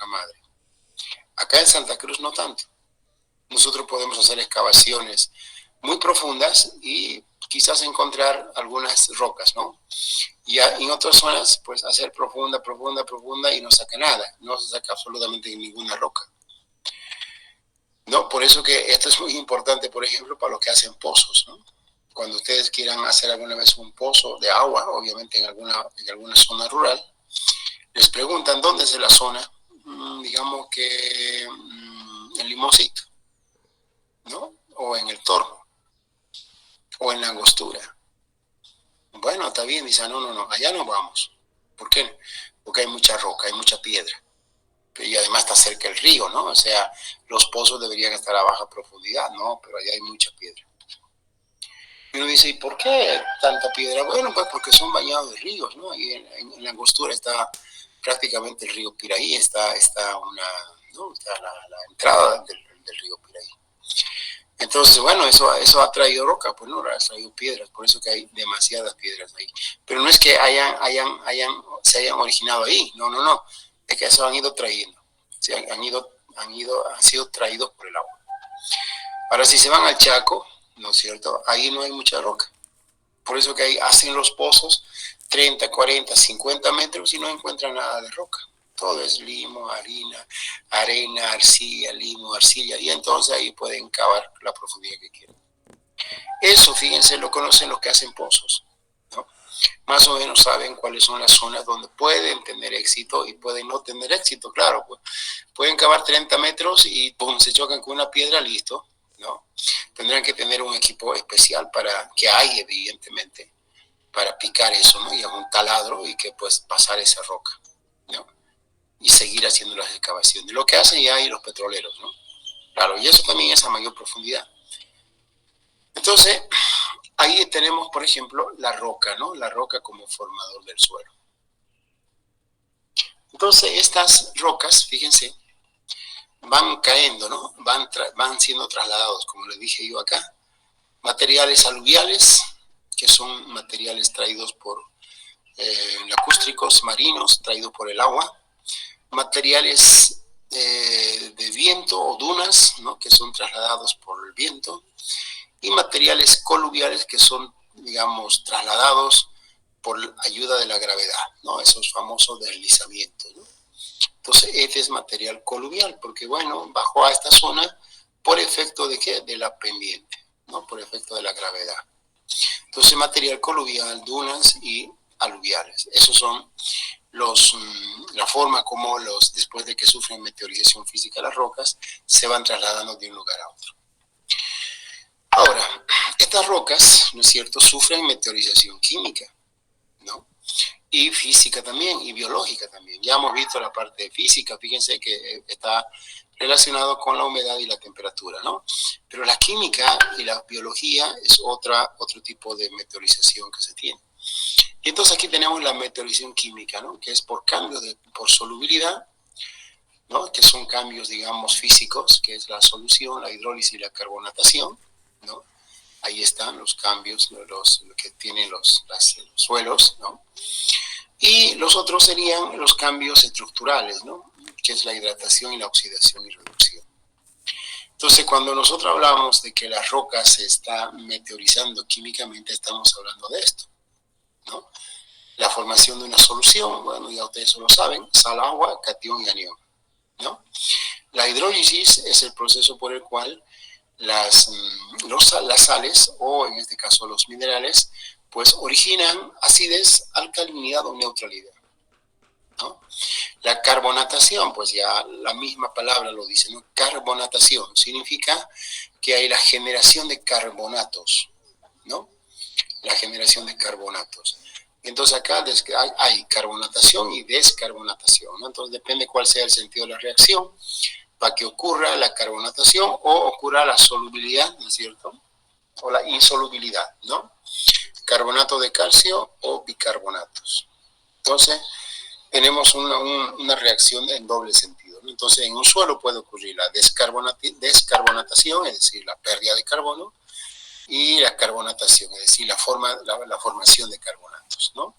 madre. Acá en Santa Cruz no tanto. Nosotros podemos hacer excavaciones muy profundas y quizás encontrar algunas rocas, ¿no? Y en otras zonas, pues hacer profunda y no saca nada, no se saca absolutamente ninguna roca. No, por eso que esto es muy importante, por ejemplo, para los que hacen pozos, ¿no? Cuando ustedes quieran hacer alguna vez un pozo de agua, obviamente en alguna zona rural, les preguntan dónde es la zona, digamos que en Limoncito, ¿no? O en el Torno, o en la Angostura. Bueno, está bien, dice, no, allá no vamos. ¿Por qué? Porque hay mucha roca, hay mucha piedra. Y además está cerca el río, ¿no? O sea, los pozos deberían estar a baja profundidad, ¿no? Pero allá hay mucha piedra. Y uno dice, ¿y por qué tanta piedra? Bueno, pues porque son bañados de ríos, ¿no? Y en la Angostura está prácticamente el río Piraí, está la entrada del río Piraí. Entonces, bueno, eso ha traído roca, pues no, ha traído piedras, por eso que hay demasiadas piedras ahí. Pero no es que se hayan originado ahí, no, es que se han ido trayendo, han sido traídos por el agua. Ahora, si se van al Chaco, ¿no es cierto? Ahí no hay mucha roca. Por eso que ahí hacen los pozos 30, 40, 50 metros y no encuentran nada de roca. Todo es limo, arena, arcilla, limo, arcilla, y entonces ahí pueden cavar la profundidad que quieran. Eso, fíjense, lo conocen los que hacen pozos, ¿no? Más o menos saben cuáles son las zonas donde pueden tener éxito y pueden no tener éxito, claro, pues pueden cavar 30 metros y pum, se chocan con una piedra, listo, ¿no? Tendrán que tener un equipo especial que hay, evidentemente, para picar eso, ¿no? Y un taladro y que pues pasar esa roca, ¿no? Y seguir haciendo las excavaciones. Lo que hacen ya hay los petroleros, ¿no? Claro, y eso también es a mayor profundidad. Entonces, ahí tenemos, por ejemplo, la roca, ¿no? La roca como formador del suelo. Entonces, estas rocas, fíjense, van cayendo, ¿no? Van siendo trasladados, como les dije yo acá, materiales aluviales, que son materiales traídos por lacústricos marinos, traídos por el agua, materiales de viento o dunas, ¿no? Que son trasladados por el viento, y materiales coluviales que son, digamos, trasladados por ayuda de la gravedad, ¿no? Esos famosos deslizamientos, ¿no? Entonces, este es material coluvial, porque, bueno, bajó a esta zona por efecto de ¿qué? De la pendiente, ¿no? Por efecto de la gravedad. Entonces, material coluvial, dunas y aluviales. Esos son la forma como después de que sufren meteorización física las rocas, se van trasladando de un lugar a otro. Ahora, estas rocas, ¿no es cierto?, sufren meteorización química, ¿no? Y física también, y biológica también. Ya hemos visto la parte de física, fíjense que está relacionado con la humedad y la temperatura, ¿no? Pero la química y la biología es otro tipo de meteorización que se tiene. Y entonces aquí tenemos la meteorización química, ¿no? Que es por cambios por solubilidad, ¿no? Que son cambios, digamos, físicos, que es la solución, la hidrólisis y la carbonatación, ¿no? Ahí están los cambios, los que tienen los suelos, ¿no? Y los otros serían los cambios estructurales, ¿no? Que es la hidratación y la oxidación y reducción. Entonces, cuando nosotros hablamos de que la roca se está meteorizando químicamente, estamos hablando de esto, ¿no? La formación de una solución, bueno, ya ustedes lo saben, sal, agua, catión y anión, ¿no? La hidrólisis es el proceso por el cual las sales, o en este caso los minerales, pues originan acidez, alcalinidad o neutralidad, ¿no? La carbonatación, pues ya la misma palabra lo dice, ¿no? Carbonatación significa que hay la generación de carbonatos, ¿no? La generación de carbonatos. Entonces acá hay carbonatación y descarbonatación, ¿no? Entonces depende cuál sea el sentido de la reacción para que ocurra la carbonatación o ocurra la solubilidad, ¿no es cierto? O la insolubilidad, ¿no? Carbonato de calcio o bicarbonatos. Entonces, tenemos una reacción en doble sentido, ¿no? Entonces, en un suelo puede ocurrir la descarbonatación, es decir, la pérdida de carbono, y la carbonatación, es decir, la formación de carbonatos, ¿no?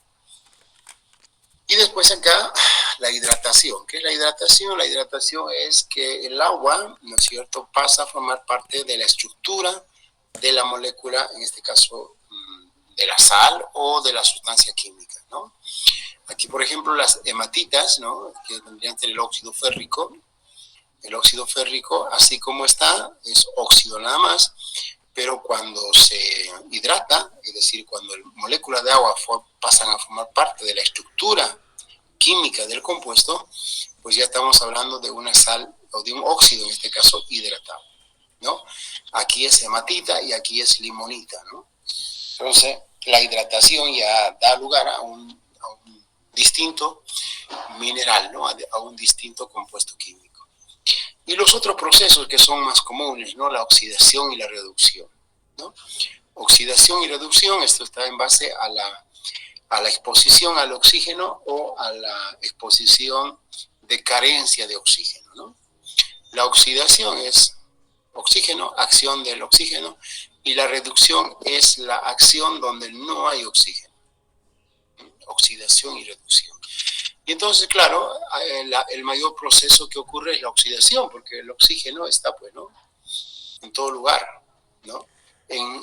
Y después acá, la hidratación. ¿Qué es la hidratación? La hidratación es que el agua, ¿no es cierto?, pasa a formar parte de la estructura de la molécula, en este caso, de la sal o de la sustancia química, ¿no? Aquí, por ejemplo, las hematitas, ¿no?, que tendrían el óxido férrico. El óxido férrico, así como está, es óxido nada más, pero cuando se hidrata, es decir, cuando moléculas de agua pasan a formar parte de la estructura química del compuesto, pues ya estamos hablando de una sal o de un óxido, en este caso hidratado, ¿no? Aquí es hematita y aquí es limonita, ¿no? Entonces, la hidratación ya da lugar a un distinto mineral, ¿no? A un distinto compuesto químico. Y los otros procesos que son más comunes, ¿no? La oxidación y la reducción, ¿no? Oxidación y reducción, esto está en base a la exposición al oxígeno o a la exposición de carencia de oxígeno, ¿no? La oxidación es oxígeno, acción del oxígeno, y la reducción es la acción donde no hay oxígeno. Oxidación y reducción. Y entonces, claro, el mayor proceso que ocurre es la oxidación, porque el oxígeno está, pues, ¿no?, en todo lugar, ¿no?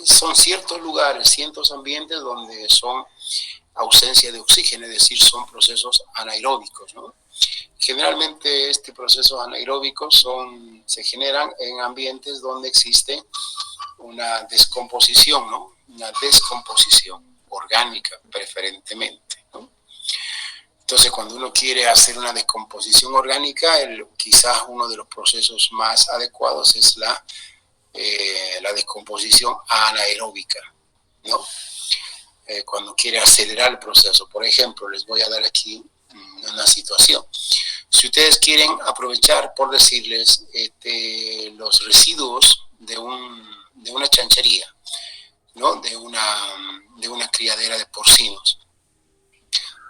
Son ciertos lugares, ciertos ambientes donde son ausencia de oxígeno, es decir, son procesos anaeróbicos, ¿no? Generalmente estos procesos anaeróbicos se generan en ambientes donde existe una descomposición, ¿no? Una descomposición orgánica preferentemente, ¿no? Entonces, cuando uno quiere hacer una descomposición orgánica, quizás uno de los procesos más adecuados es la descomposición anaeróbica, ¿no? Cuando quiere acelerar el proceso. Por ejemplo, les voy a dar aquí una situación. Si ustedes quieren aprovechar, por decirles, los residuos de una chanchería, ¿no?, de una criadera de porcinos.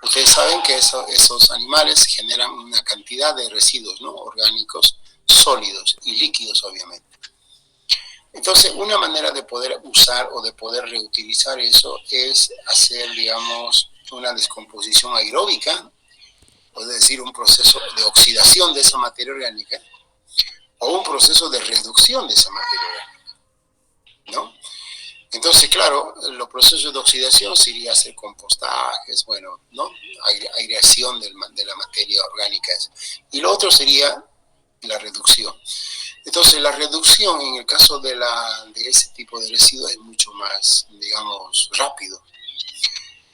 Ustedes saben que esos animales generan una cantidad de residuos, ¿no?, orgánicos, sólidos y líquidos, obviamente. Entonces, una manera de poder usar o de poder reutilizar eso es hacer, digamos, una descomposición aeróbica, es decir, un proceso de oxidación de esa materia orgánica o un proceso de reducción de esa materia orgánica, ¿no? Entonces, claro, los procesos de oxidación sería hacer compostajes, bueno, ¿no?, aireación de la materia orgánica. Y lo otro sería la reducción. Entonces, la reducción en el caso de ese tipo de residuos es mucho más, digamos, rápido.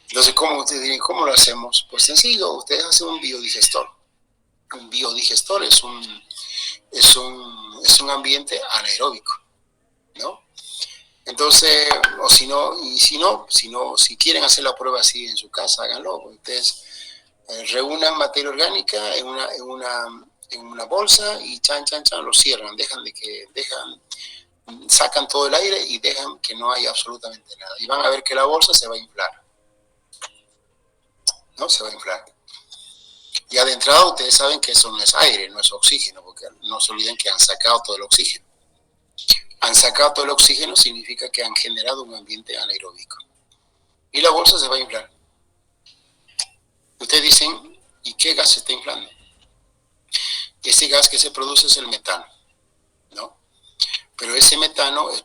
Entonces, ¿cómo ustedes dirían, cómo lo hacemos? Pues sencillo, ustedes hacen un biodigestor. Un biodigestor es un ambiente anaeróbico, ¿no? Entonces, o si quieren hacer la prueba así en su casa, háganlo. Ustedes reúnan materia orgánica en una bolsa y lo cierran, sacan todo el aire y dejan que no haya absolutamente nada. Y van a ver que la bolsa se va a inflar, ¿no? Se va a inflar. Ya de entrada ustedes saben que eso no es aire, no es oxígeno, porque no se olviden que han sacado todo el oxígeno. Han sacado todo el oxígeno significa que han generado un ambiente anaeróbico. Y la bolsa se va a inflar. Ustedes dicen, ¿y qué gas se está inflando? Ese gas que se produce es el metano, ¿no? Pero ese metano es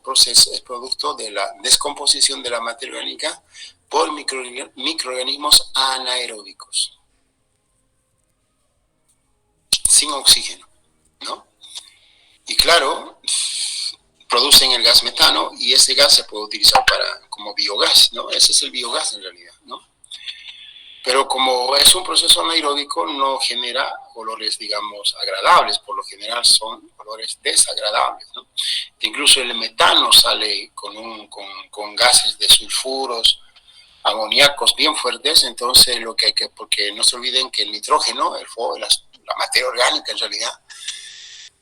producto de la descomposición de la materia orgánica por microorganismos anaeróbicos, sin oxígeno, ¿no? Y claro, producen el gas metano y ese gas se puede utilizar como biogás, ¿no? Ese es el biogás en realidad, ¿no? Pero como es un proceso anaeróbico, no genera olores, digamos, agradables. Por lo general son olores desagradables, ¿no? Incluso el metano sale con gases de sulfuros, amoníacos bien fuertes. Entonces, porque no se olviden que el nitrógeno, la materia orgánica en realidad,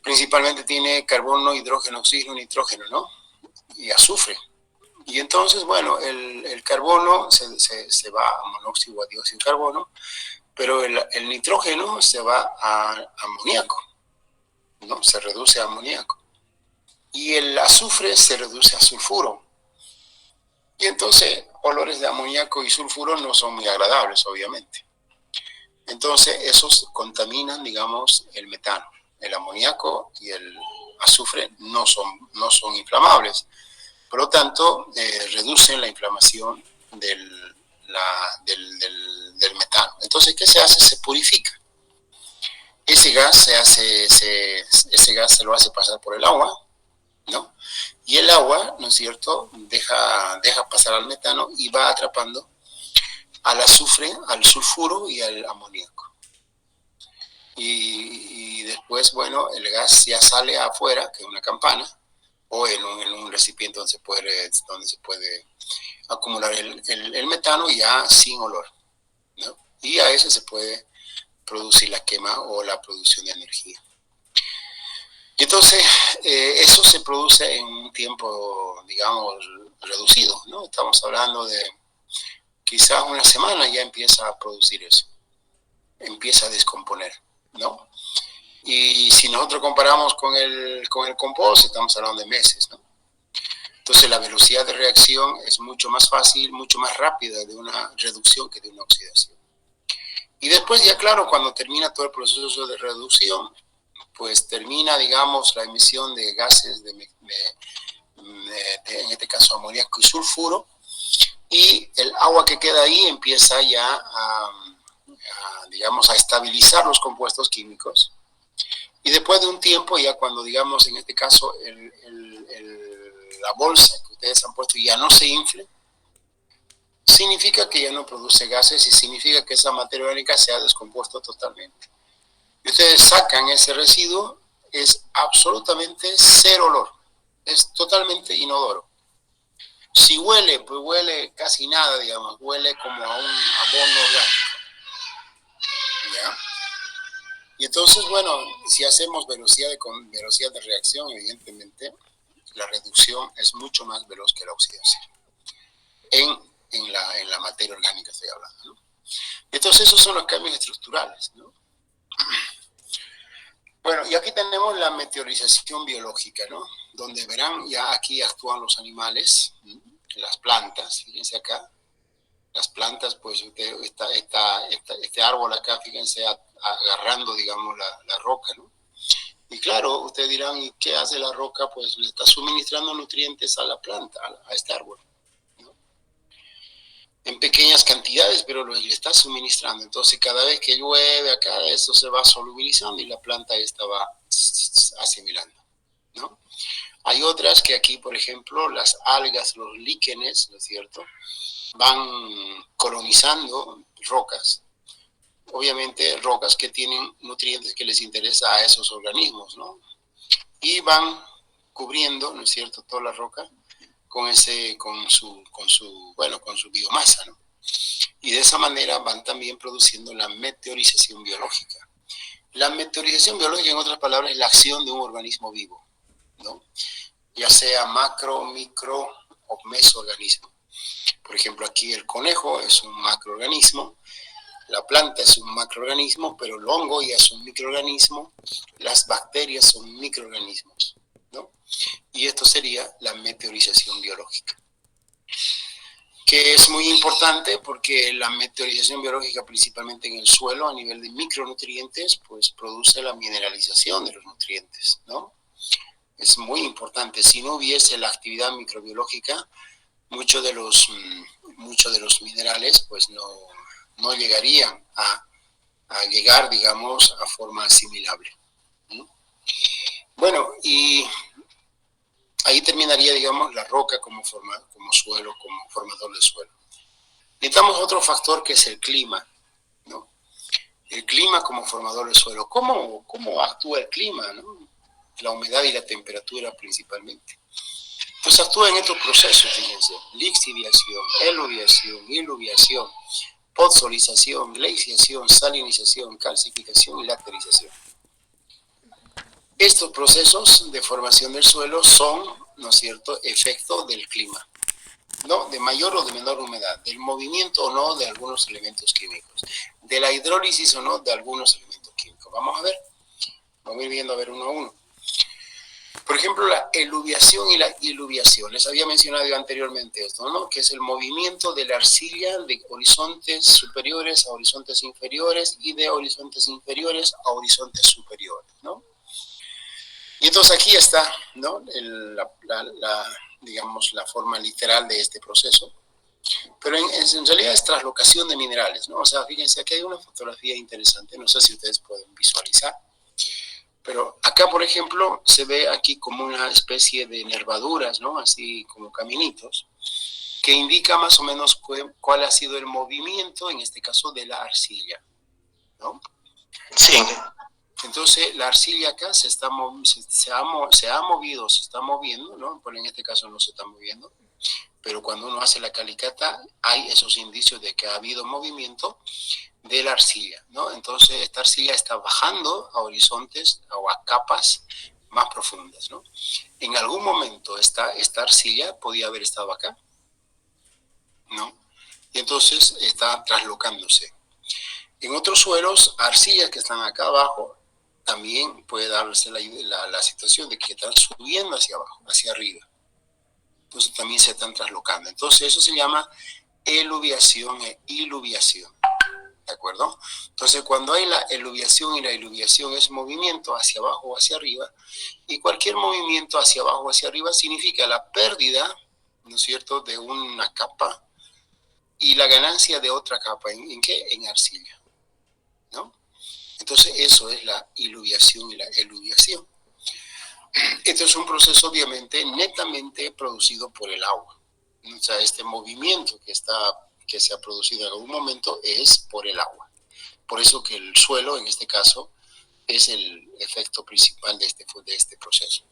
principalmente tiene carbono, hidrógeno, oxígeno, nitrógeno, ¿no? Y azufre. Y entonces, bueno, el carbono se va a monóxido o a dióxido de carbono, pero el nitrógeno se va a amoníaco, ¿no? Se reduce a amoníaco. Y el azufre se reduce a sulfuro. Y entonces, olores de amoníaco y sulfuro no son muy agradables, obviamente. Entonces, esos contaminan, digamos, el metano. El amoníaco y el azufre no son inflamables. Por lo tanto, reducen la inflamación del metano. Entonces, ¿qué se hace? Se purifica. Ese gas ese gas se lo hace pasar por el agua, ¿no? Y el agua, ¿no es cierto?, deja pasar al metano y va atrapando al azufre, al sulfuro y al amoníaco. Y después, bueno, el gas ya sale afuera, que es una campana, o en un recipiente donde se puede acumular el metano ya sin olor, ¿no? Y a eso se puede producir la quema o la producción de energía. Y entonces, eso se produce en un tiempo, digamos, reducido, ¿no? Estamos hablando de quizás una semana ya empieza a producir eso, empieza a descomponer, ¿no? Y si nosotros comparamos con el compost, estamos hablando de meses, ¿no? Entonces la velocidad de reacción es mucho más fácil, mucho más rápida de una reducción que de una oxidación. Y después ya claro, cuando termina todo el proceso de reducción, pues termina, digamos, la emisión de gases, en este caso amoníaco y sulfuro, y el agua que queda ahí empieza ya digamos, a estabilizar los compuestos químicos. Y después de un tiempo, ya cuando, digamos, en este caso, la bolsa que ustedes han puesto ya no se infle, significa que ya no produce gases y significa que esa materia orgánica se ha descompuesto totalmente. Y ustedes sacan ese residuo, es absolutamente cero olor, es totalmente inodoro. Si huele, pues huele casi nada, digamos, huele como a un abono orgánico. ¿Ya? Y entonces, bueno, si hacemos velocidad de reacción, evidentemente, la reducción es mucho más veloz que la oxidación. En la materia orgánica estoy hablando, ¿no? Entonces, esos son los cambios estructurales, ¿no? Bueno, y aquí tenemos la meteorización biológica, ¿no? Donde verán, ya aquí actúan los animales, ¿no? Las plantas, fíjense acá. Las plantas, pues este árbol acá, fíjense, agarrando, digamos, la roca, ¿no? Y claro, ustedes dirán, ¿y qué hace la roca? Pues le está suministrando nutrientes a la planta, a este árbol, ¿no? En pequeñas cantidades, pero le está suministrando. Entonces, cada vez que llueve acá, eso se va solubilizando y la planta esta va asimilando, ¿no? Hay otras que aquí, por ejemplo, las algas, los líquenes, ¿no es cierto?, van colonizando rocas. Obviamente rocas que tienen nutrientes que les interesa a esos organismos, ¿no? Y van cubriendo, ¿no es cierto?, toda la roca con su biomasa, ¿no? Y de esa manera van también produciendo la meteorización biológica. La meteorización biológica, en otras palabras, es la acción de un organismo vivo, ¿no? Ya sea macro, micro o mesoorganismo. Por ejemplo, aquí el conejo es un macroorganismo, la planta es un macroorganismo, pero el hongo ya es un microorganismo, las bacterias son microorganismos, ¿no? Y esto sería la meteorización biológica, que es muy importante porque la meteorización biológica, principalmente en el suelo, a nivel de micronutrientes, pues produce la mineralización de los nutrientes, ¿no? Es muy importante. Si no hubiese la actividad microbiológica, muchos de los minerales pues no llegarían a llegar, digamos, a forma asimilable, ¿no? Bueno, y ahí terminaría, digamos, la roca como suelo, como formador de suelo. Necesitamos otro factor que es el clima, ¿no? El clima como formador de suelo. ¿Cómo actúa el clima, ¿no? La humedad y la temperatura principalmente. Pues actúa en estos procesos, fíjense: lixiviación, eluviación, iluviación, podzolización, glaciación, salinización, calcificación y laterización. Estos procesos de formación del suelo son, ¿no es cierto?, efecto del clima. ¿no? De mayor o de menor humedad, del movimiento o no de algunos elementos químicos, de la hidrólisis o no de algunos elementos químicos. Vamos a ver, vamos a ir viendo a ver uno a uno. Por ejemplo, la eluviación y la iluviación. Les había mencionado yo anteriormente esto, ¿no? Que es el movimiento de la arcilla de horizontes superiores a horizontes inferiores y de horizontes inferiores a horizontes superiores, ¿no? Y entonces aquí está, ¿no? Digamos, la forma literal de este proceso. Pero en realidad es traslocación de minerales, ¿no? O sea, fíjense, aquí hay una fotografía interesante, no sé si ustedes pueden visualizar. Pero acá, por ejemplo, se ve aquí como una especie de nervaduras, ¿no? Así como caminitos, que indica más o menos cuál ha sido el movimiento, en este caso, de la arcilla, ¿no? Sí. Entonces, la arcilla acá se ha movido, se está moviendo, ¿no? Pero en este caso no se está moviendo. Pero cuando uno hace la calicata, hay esos indicios de que ha habido movimiento de la arcilla, ¿no? Entonces esta arcilla está bajando a horizontes o a capas más profundas, ¿no? En algún momento esta arcilla podía haber estado acá, ¿no? Y entonces está traslocándose. En otros suelos, arcillas que están acá abajo, también puede darse la situación de que están subiendo hacia abajo, hacia arriba. Entonces también se están traslocando. Entonces eso se llama eluviación e iluviación. ¿De acuerdo? Entonces, cuando hay la eluviación y la iluviación es movimiento hacia abajo o hacia arriba, y cualquier movimiento hacia abajo o hacia arriba significa la pérdida, ¿no es cierto?, de una capa y la ganancia de otra capa. ¿En qué? En arcilla, ¿no? Entonces, eso es la iluviación y la eluviación. Esto es un proceso, obviamente, netamente producido por el agua. O sea, este movimiento que se ha producido en algún momento es por el agua. Por eso que el suelo, en este caso, es el efecto principal de este proceso.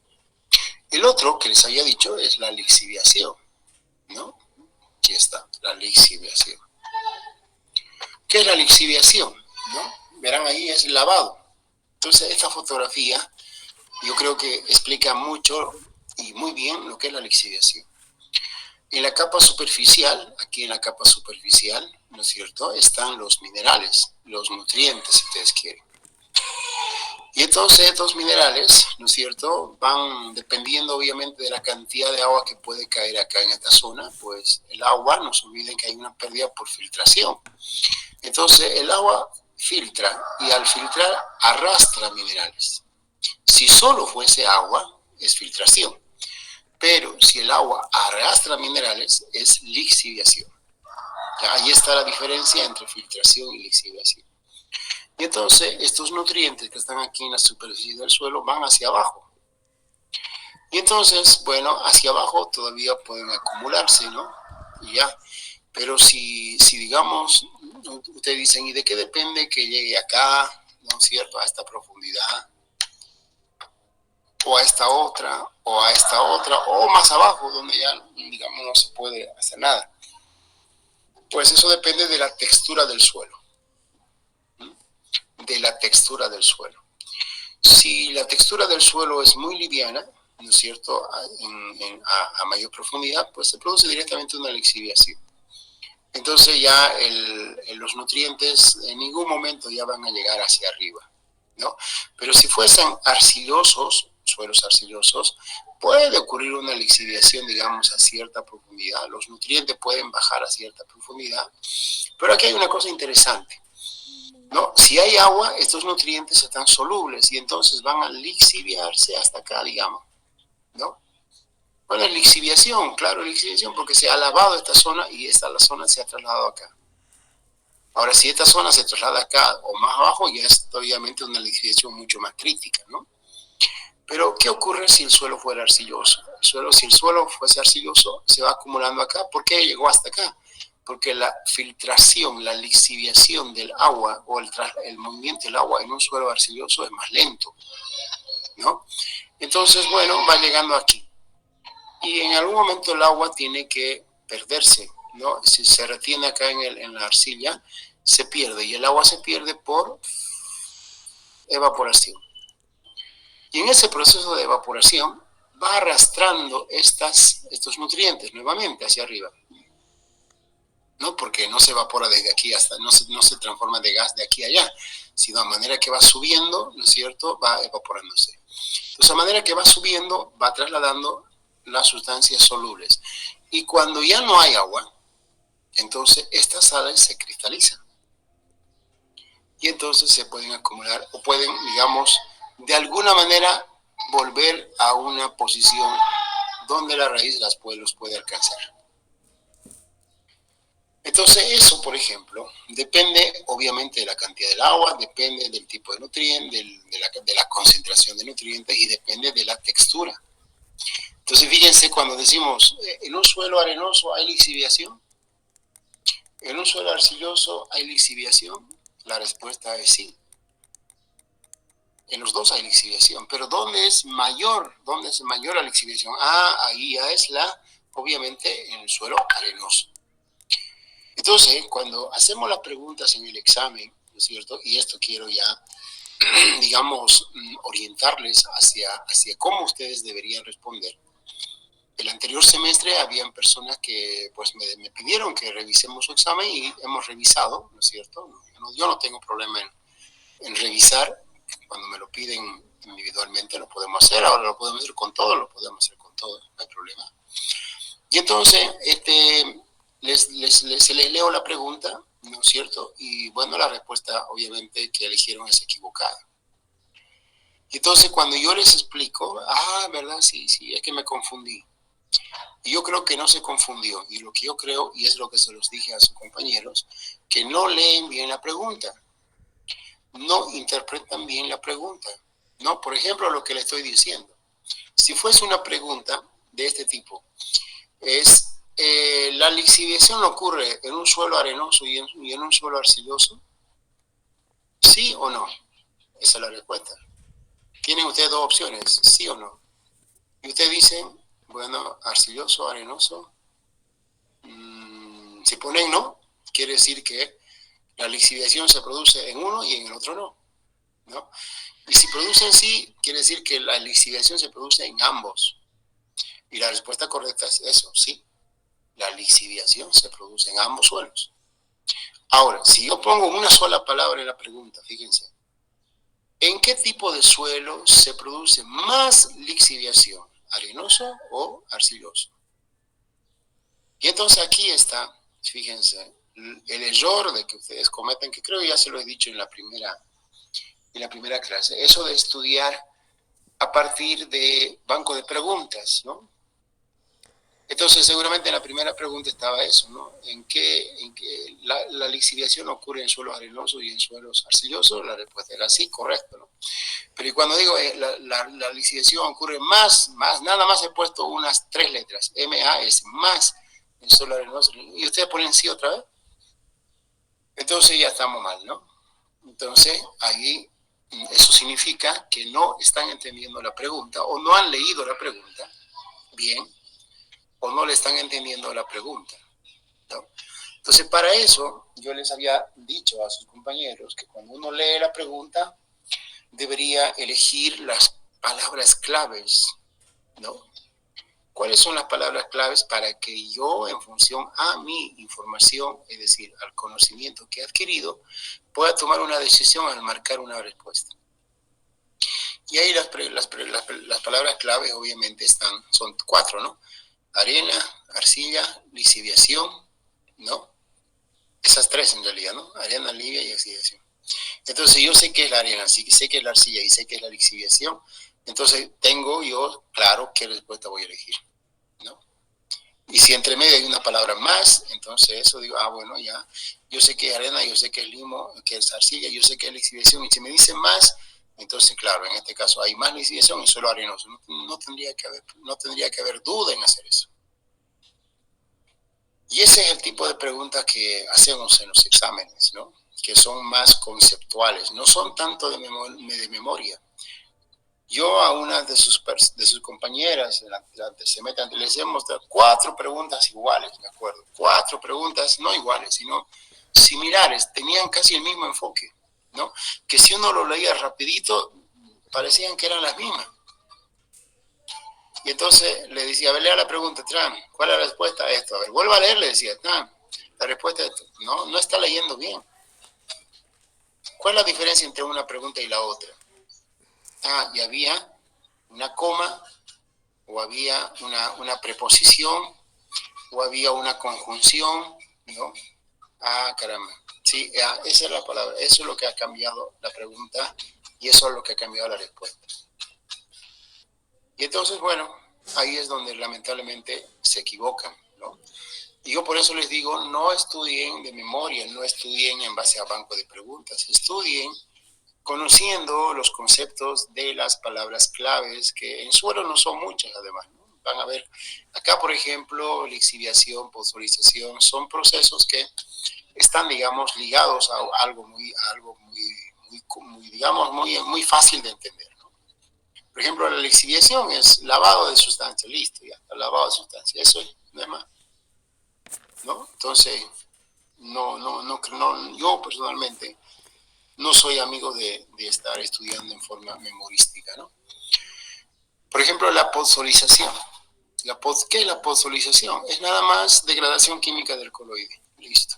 El otro que les había dicho es la lixiviación, ¿no? Aquí está, la lixiviación. ¿Qué es la lixiviación? ¿No? Verán ahí, es el lavado. Entonces, esta fotografía yo creo que explica mucho y muy bien lo que es la lixiviación. En la capa superficial, aquí en la capa superficial, ¿no es cierto?, están los minerales, los nutrientes, si ustedes quieren. Y entonces estos minerales, ¿no es cierto?, van dependiendo obviamente de la cantidad de agua que puede caer acá en esta zona, pues el agua, no se olviden que hay una pérdida por filtración. Entonces el agua filtra y al filtrar arrastra minerales. Si solo fuese agua, es filtración. Pero si el agua arrastra minerales, es lixiviación. Ahí está la diferencia entre filtración y lixiviación. Y entonces estos nutrientes que están aquí en la superficie del suelo van hacia abajo. Y entonces, bueno, hacia abajo todavía pueden acumularse, ¿no? Y ya. Pero si digamos, ustedes dicen, ¿y de qué depende que llegue acá, ¿no es cierto?, a esta profundidad, o a esta otra, o a esta otra, o más abajo, donde ya, digamos, no se puede hacer nada? Pues eso depende de la textura del suelo. De la textura del suelo. Si la textura del suelo es muy liviana, ¿no es cierto?, a mayor profundidad, pues se produce directamente una lixiviación. Entonces ya los nutrientes en ningún momento ya van a llegar hacia arriba, ¿no? Pero si fuesen arcillosos, suelos arcillosos, puede ocurrir una lixiviación, digamos, a cierta profundidad. Los nutrientes pueden bajar a cierta profundidad. Pero aquí hay una cosa interesante, ¿no? Si hay agua, estos nutrientes están solubles y entonces van a lixiviarse hasta acá, digamos, ¿no? Bueno, lixiviación, claro, lixiviación, porque se ha lavado esta zona y la zona se ha trasladado acá. Ahora, si esta zona se traslada acá o más abajo, ya es obviamente una lixiviación mucho más crítica, ¿no? Pero, ¿qué ocurre si el suelo fuera arcilloso? Si el suelo fuese arcilloso, se va acumulando acá. ¿Por qué llegó hasta acá? Porque la filtración, la lixiviación del agua o el movimiento del agua en un suelo arcilloso es más lento, ¿no? Entonces, bueno, va llegando aquí. Y en algún momento el agua tiene que perderse, ¿no? Si se retiene acá en la arcilla, se pierde. Y el agua se pierde por evaporación. Y en ese proceso de evaporación, va arrastrando estos nutrientes nuevamente hacia arriba, ¿no? Porque no se evapora desde aquí hasta, no se transforma de gas de aquí a allá, sino a manera que va subiendo, ¿no es cierto?, va evaporándose. Entonces, a manera que va subiendo, va trasladando las sustancias solubles. Y cuando ya no hay agua, entonces estas sales se cristalizan. Y entonces se pueden acumular o pueden, digamos, de alguna manera volver a una posición donde la raíz los puede alcanzar. Entonces eso, por ejemplo, depende obviamente de la cantidad del agua, depende del tipo de nutriente, de la concentración de nutrientes y depende de la textura. Entonces fíjense cuando decimos, en un suelo arenoso hay lixiviación, en un suelo arcilloso hay lixiviación, la respuesta es sí. En los dos hay lixiviación, pero ¿dónde es mayor la lixiviación? Ahí ya es obviamente en el suelo arenoso. Entonces, cuando hacemos las preguntas en el examen, ¿no es cierto? Y esto quiero ya, digamos, orientarles hacia cómo ustedes deberían responder. El anterior semestre habían personas que pues me pidieron que revisemos su examen y hemos revisado, ¿no es cierto? Yo no tengo problema en revisar. Cuando me lo piden individualmente lo podemos hacer, ahora lo podemos hacer con todo, no hay problema. Y entonces, les leo la pregunta, ¿no es cierto? Y bueno, la respuesta obviamente que eligieron es equivocada. Entonces, cuando yo les explico, ¿verdad? Sí, es que me confundí. Y yo creo que no se confundió. Y lo que yo creo, y es lo que se los dije a sus compañeros, que no leen bien la pregunta. No interpretan bien la pregunta, ¿no? Por ejemplo, lo que le estoy diciendo. Si fuese una pregunta de este tipo, ¿la lixiviación ocurre en un suelo arenoso y en un suelo arcilloso? ¿Sí o no? Esa es la respuesta. Tienen ustedes dos opciones, sí o no. Y ustedes dicen, bueno, arcilloso, arenoso. Si ponen no, quiere decir que la lixiviación se produce en uno y en el otro no, ¿no? Y si producen sí, quiere decir que la lixiviación se produce en ambos. Y la respuesta correcta es eso, sí. La lixiviación se produce en ambos suelos. Ahora, si yo pongo una sola palabra en la pregunta, fíjense, ¿en qué tipo de suelo se produce más lixiviación? ¿Arenoso o arcilloso? Y entonces aquí está, fíjense, el error de que ustedes cometen, que creo ya se lo he dicho en la primera clase, eso de estudiar a partir de banco de preguntas, ¿no? Entonces, seguramente en la primera pregunta estaba eso, ¿no? ¿En qué la lixiviación ocurre en suelos arenosos y en suelos arcillosos? La respuesta era sí, correcto, ¿no? Pero cuando digo la lixiviación ocurre más, nada más he puesto unas 3 letras, MAS, más en suelo arenoso, y ustedes ponen sí otra vez. Entonces ya estamos mal, ¿no? Entonces, ahí eso significa que no están entendiendo la pregunta o no han leído la pregunta bien o no le están entendiendo la pregunta, ¿no? Entonces, para eso, yo les había dicho a sus compañeros que cuando uno lee la pregunta, debería elegir las palabras claves, ¿no? ¿Cuáles son las palabras claves para que yo, en función a mi información, es decir, al conocimiento que he adquirido, pueda tomar una decisión al marcar una respuesta? Y ahí las palabras claves obviamente son 4, ¿no? Arena, arcilla, lixiviación, ¿no? Esas 3 en realidad, ¿no? Arena, alivia y lixiviación. Entonces yo sé que es la arena, sé que es la arcilla y sé que es la lixiviación. Entonces tengo yo claro qué respuesta voy a elegir, ¿no? Y si entre medio hay una palabra más, entonces eso digo, bueno, ya, yo sé que es arena, yo sé que es limo, que es arcilla, yo sé que es lixiviación, y si me dicen más, entonces claro, en este caso hay más lixiviación y suelo arenoso. No tendría que haber duda en hacer eso. Y ese es el tipo de preguntas que hacemos en los exámenes, ¿no? Que son más conceptuales, no son tanto de memoria. Yo a una de sus compañeras se metan, le hacemos 4 preguntas iguales, me acuerdo. 4 preguntas no iguales, sino similares, tenían casi el mismo enfoque, ¿no? Que si uno lo leía rapidito, parecían que eran las mismas. Y entonces le decía, a ver, lea la pregunta, Tran, ¿cuál es la respuesta a esto? A ver, vuelva a leer, le decía, Tran, la respuesta a esto. No, no está leyendo bien. ¿Cuál es la diferencia entre una pregunta y la otra? Y había una coma, o había una preposición, o había una conjunción, ¿no? Caramba. Sí, esa es la palabra, eso es lo que ha cambiado la pregunta y eso es lo que ha cambiado la respuesta. Y entonces, bueno, ahí es donde lamentablemente se equivocan, ¿no? Y yo por eso les digo, no estudien de memoria, no estudien en base a banco de preguntas, estudien conociendo los conceptos de las palabras claves, que en suelo no son muchas además, ¿no? Van a ver, acá por ejemplo, lixiviación, posfolización, son procesos que están, digamos, ligados a algo muy digamos, muy fácil de entender, ¿no? Por ejemplo, la lixiviación es lavado de sustancia, listo, ya, lavado de sustancia, eso es, no es más, ¿no? Entonces, yo personalmente no soy amigo de estar estudiando en forma memorística, ¿no? Por ejemplo, la posfolización. ¿Qué es la posfolización? Es nada más degradación química del coloide, listo,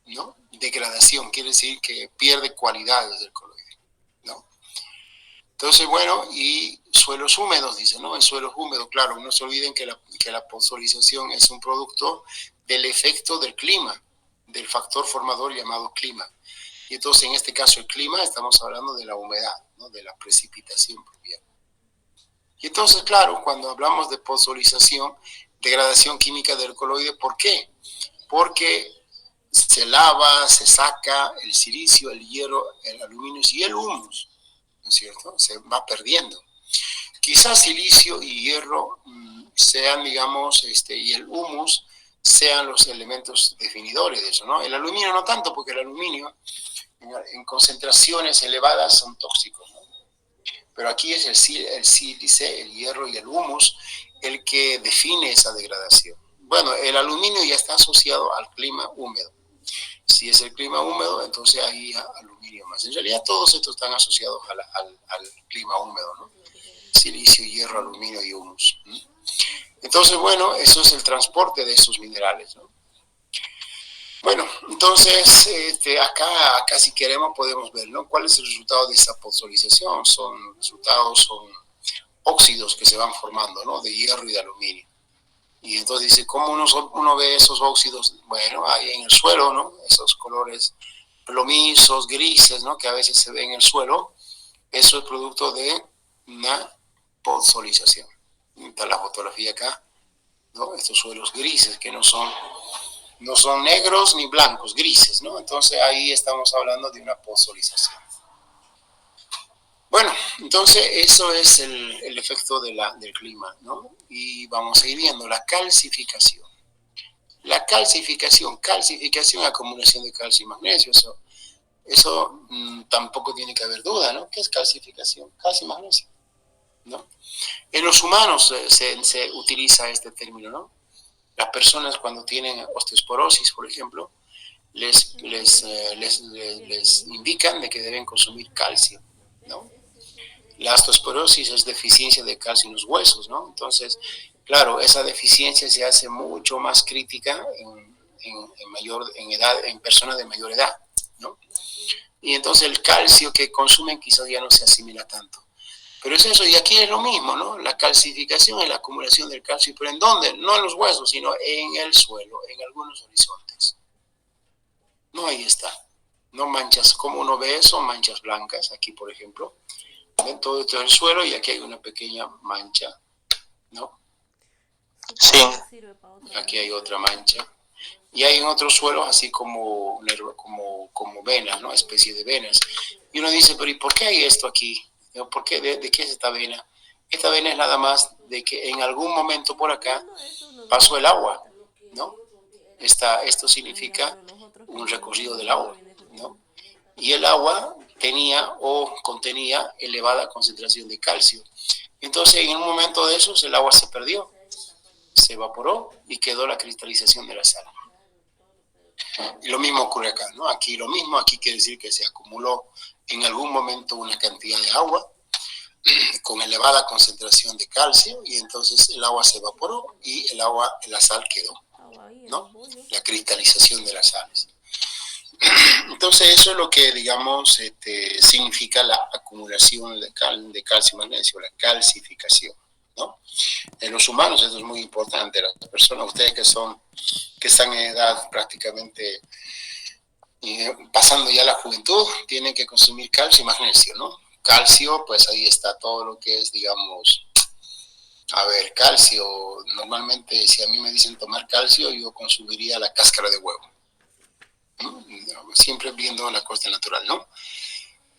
¿no? Degradación quiere decir que pierde cualidades del coloide, ¿no? Entonces, bueno, y suelos húmedos, dice, ¿no? En suelos húmedos, claro, no se olviden que la posfolización es un producto del efecto del clima, del factor formador llamado clima. Y entonces, en este caso, el clima, estamos hablando de la humedad, ¿no? De la precipitación pluvial. Y entonces, claro, cuando hablamos de posfolización, degradación química del coloide, ¿por qué? Porque se lava, se saca el silicio, el hierro, el aluminio y el humus, ¿no es cierto? Se va perdiendo. Quizás silicio y hierro sean, digamos, y el humus sean los elementos definidores de eso, ¿no? El aluminio no tanto, porque el aluminio en concentraciones elevadas son tóxicos, ¿no? Pero aquí es el sílice, el hierro y el humus el que define esa degradación. Bueno, el aluminio ya está asociado al clima húmedo. Si es el clima húmedo, entonces ahí aluminio más. En realidad todos estos están asociados al clima húmedo, ¿no? Silicio, hierro, aluminio y humus. Entonces, bueno, eso es el transporte de esos minerales, ¿no? Bueno, entonces, acá si queremos podemos ver, ¿no? ¿Cuál es el resultado de esa posfolización? Son óxidos que se van formando, ¿no? De hierro y de aluminio. Y entonces dice, ¿cómo uno ve esos óxidos? Bueno, ahí en el suelo, ¿no? Esos colores plomizos, grises, ¿no? Que a veces se ve en el suelo. Eso es producto de una posfolización. Está la fotografía acá, ¿no? Estos suelos grises que no son negros ni blancos, grises, ¿no? Entonces ahí estamos hablando de una posfolización. Bueno, entonces eso es el efecto del clima, ¿no? Y vamos a ir viendo la calcificación. La calcificación, acumulación de calcio y magnesio, eso tampoco tiene que haber duda, ¿no? ¿Qué es calcificación? Calcio y magnesio, ¿no? En los humanos se utiliza este término, ¿no? Las personas cuando tienen osteoporosis, por ejemplo, les indican de que deben consumir calcio, ¿no? La osteoporosis es deficiencia de calcio en los huesos, ¿no? Entonces, claro, esa deficiencia se hace mucho más crítica en personas de mayor edad, ¿no? Y entonces el calcio que consumen quizás ya no se asimila tanto. Pero es eso, y aquí es lo mismo, ¿no? La calcificación es la acumulación del calcio, pero ¿en dónde? No en los huesos, sino en el suelo, en algunos horizontes. No, ahí está. No manchas, como uno ve eso, manchas blancas, aquí por ejemplo. Ven todo esto en el suelo y aquí hay una pequeña mancha, ¿no? Sí. Aquí hay otra mancha. Y hay en otros suelos así como venas, ¿no? Especie de venas. Y uno dice, pero ¿y por qué hay esto aquí? ¿Por qué? ¿De qué es esta vena? Esta vena es nada más de que en algún momento por acá pasó el agua, ¿no? Esto significa un recorrido del agua, ¿no? Y el agua tenía o contenía elevada concentración de calcio. Entonces, en un momento de esos, el agua se perdió, se evaporó y quedó la cristalización de la sal. Y lo mismo ocurre acá, ¿no? Aquí lo mismo, aquí quiere decir que se acumuló en algún momento una cantidad de agua con elevada concentración de calcio, y entonces el agua se evaporó y la sal quedó, ¿no? La cristalización de las sales. Entonces eso es lo que, digamos, significa la acumulación de calcio y magnesio, la calcificación, ¿no? En los humanos eso es muy importante. Las personas, ustedes que están en edad prácticamente pasando ya la juventud, tienen que consumir calcio y magnesio, ¿no? Calcio, pues ahí está todo lo que es, digamos, a ver, calcio. Normalmente, si a mí me dicen tomar calcio, yo consumiría la cáscara de huevo, ¿no? Siempre viendo la cosa natural, ¿no?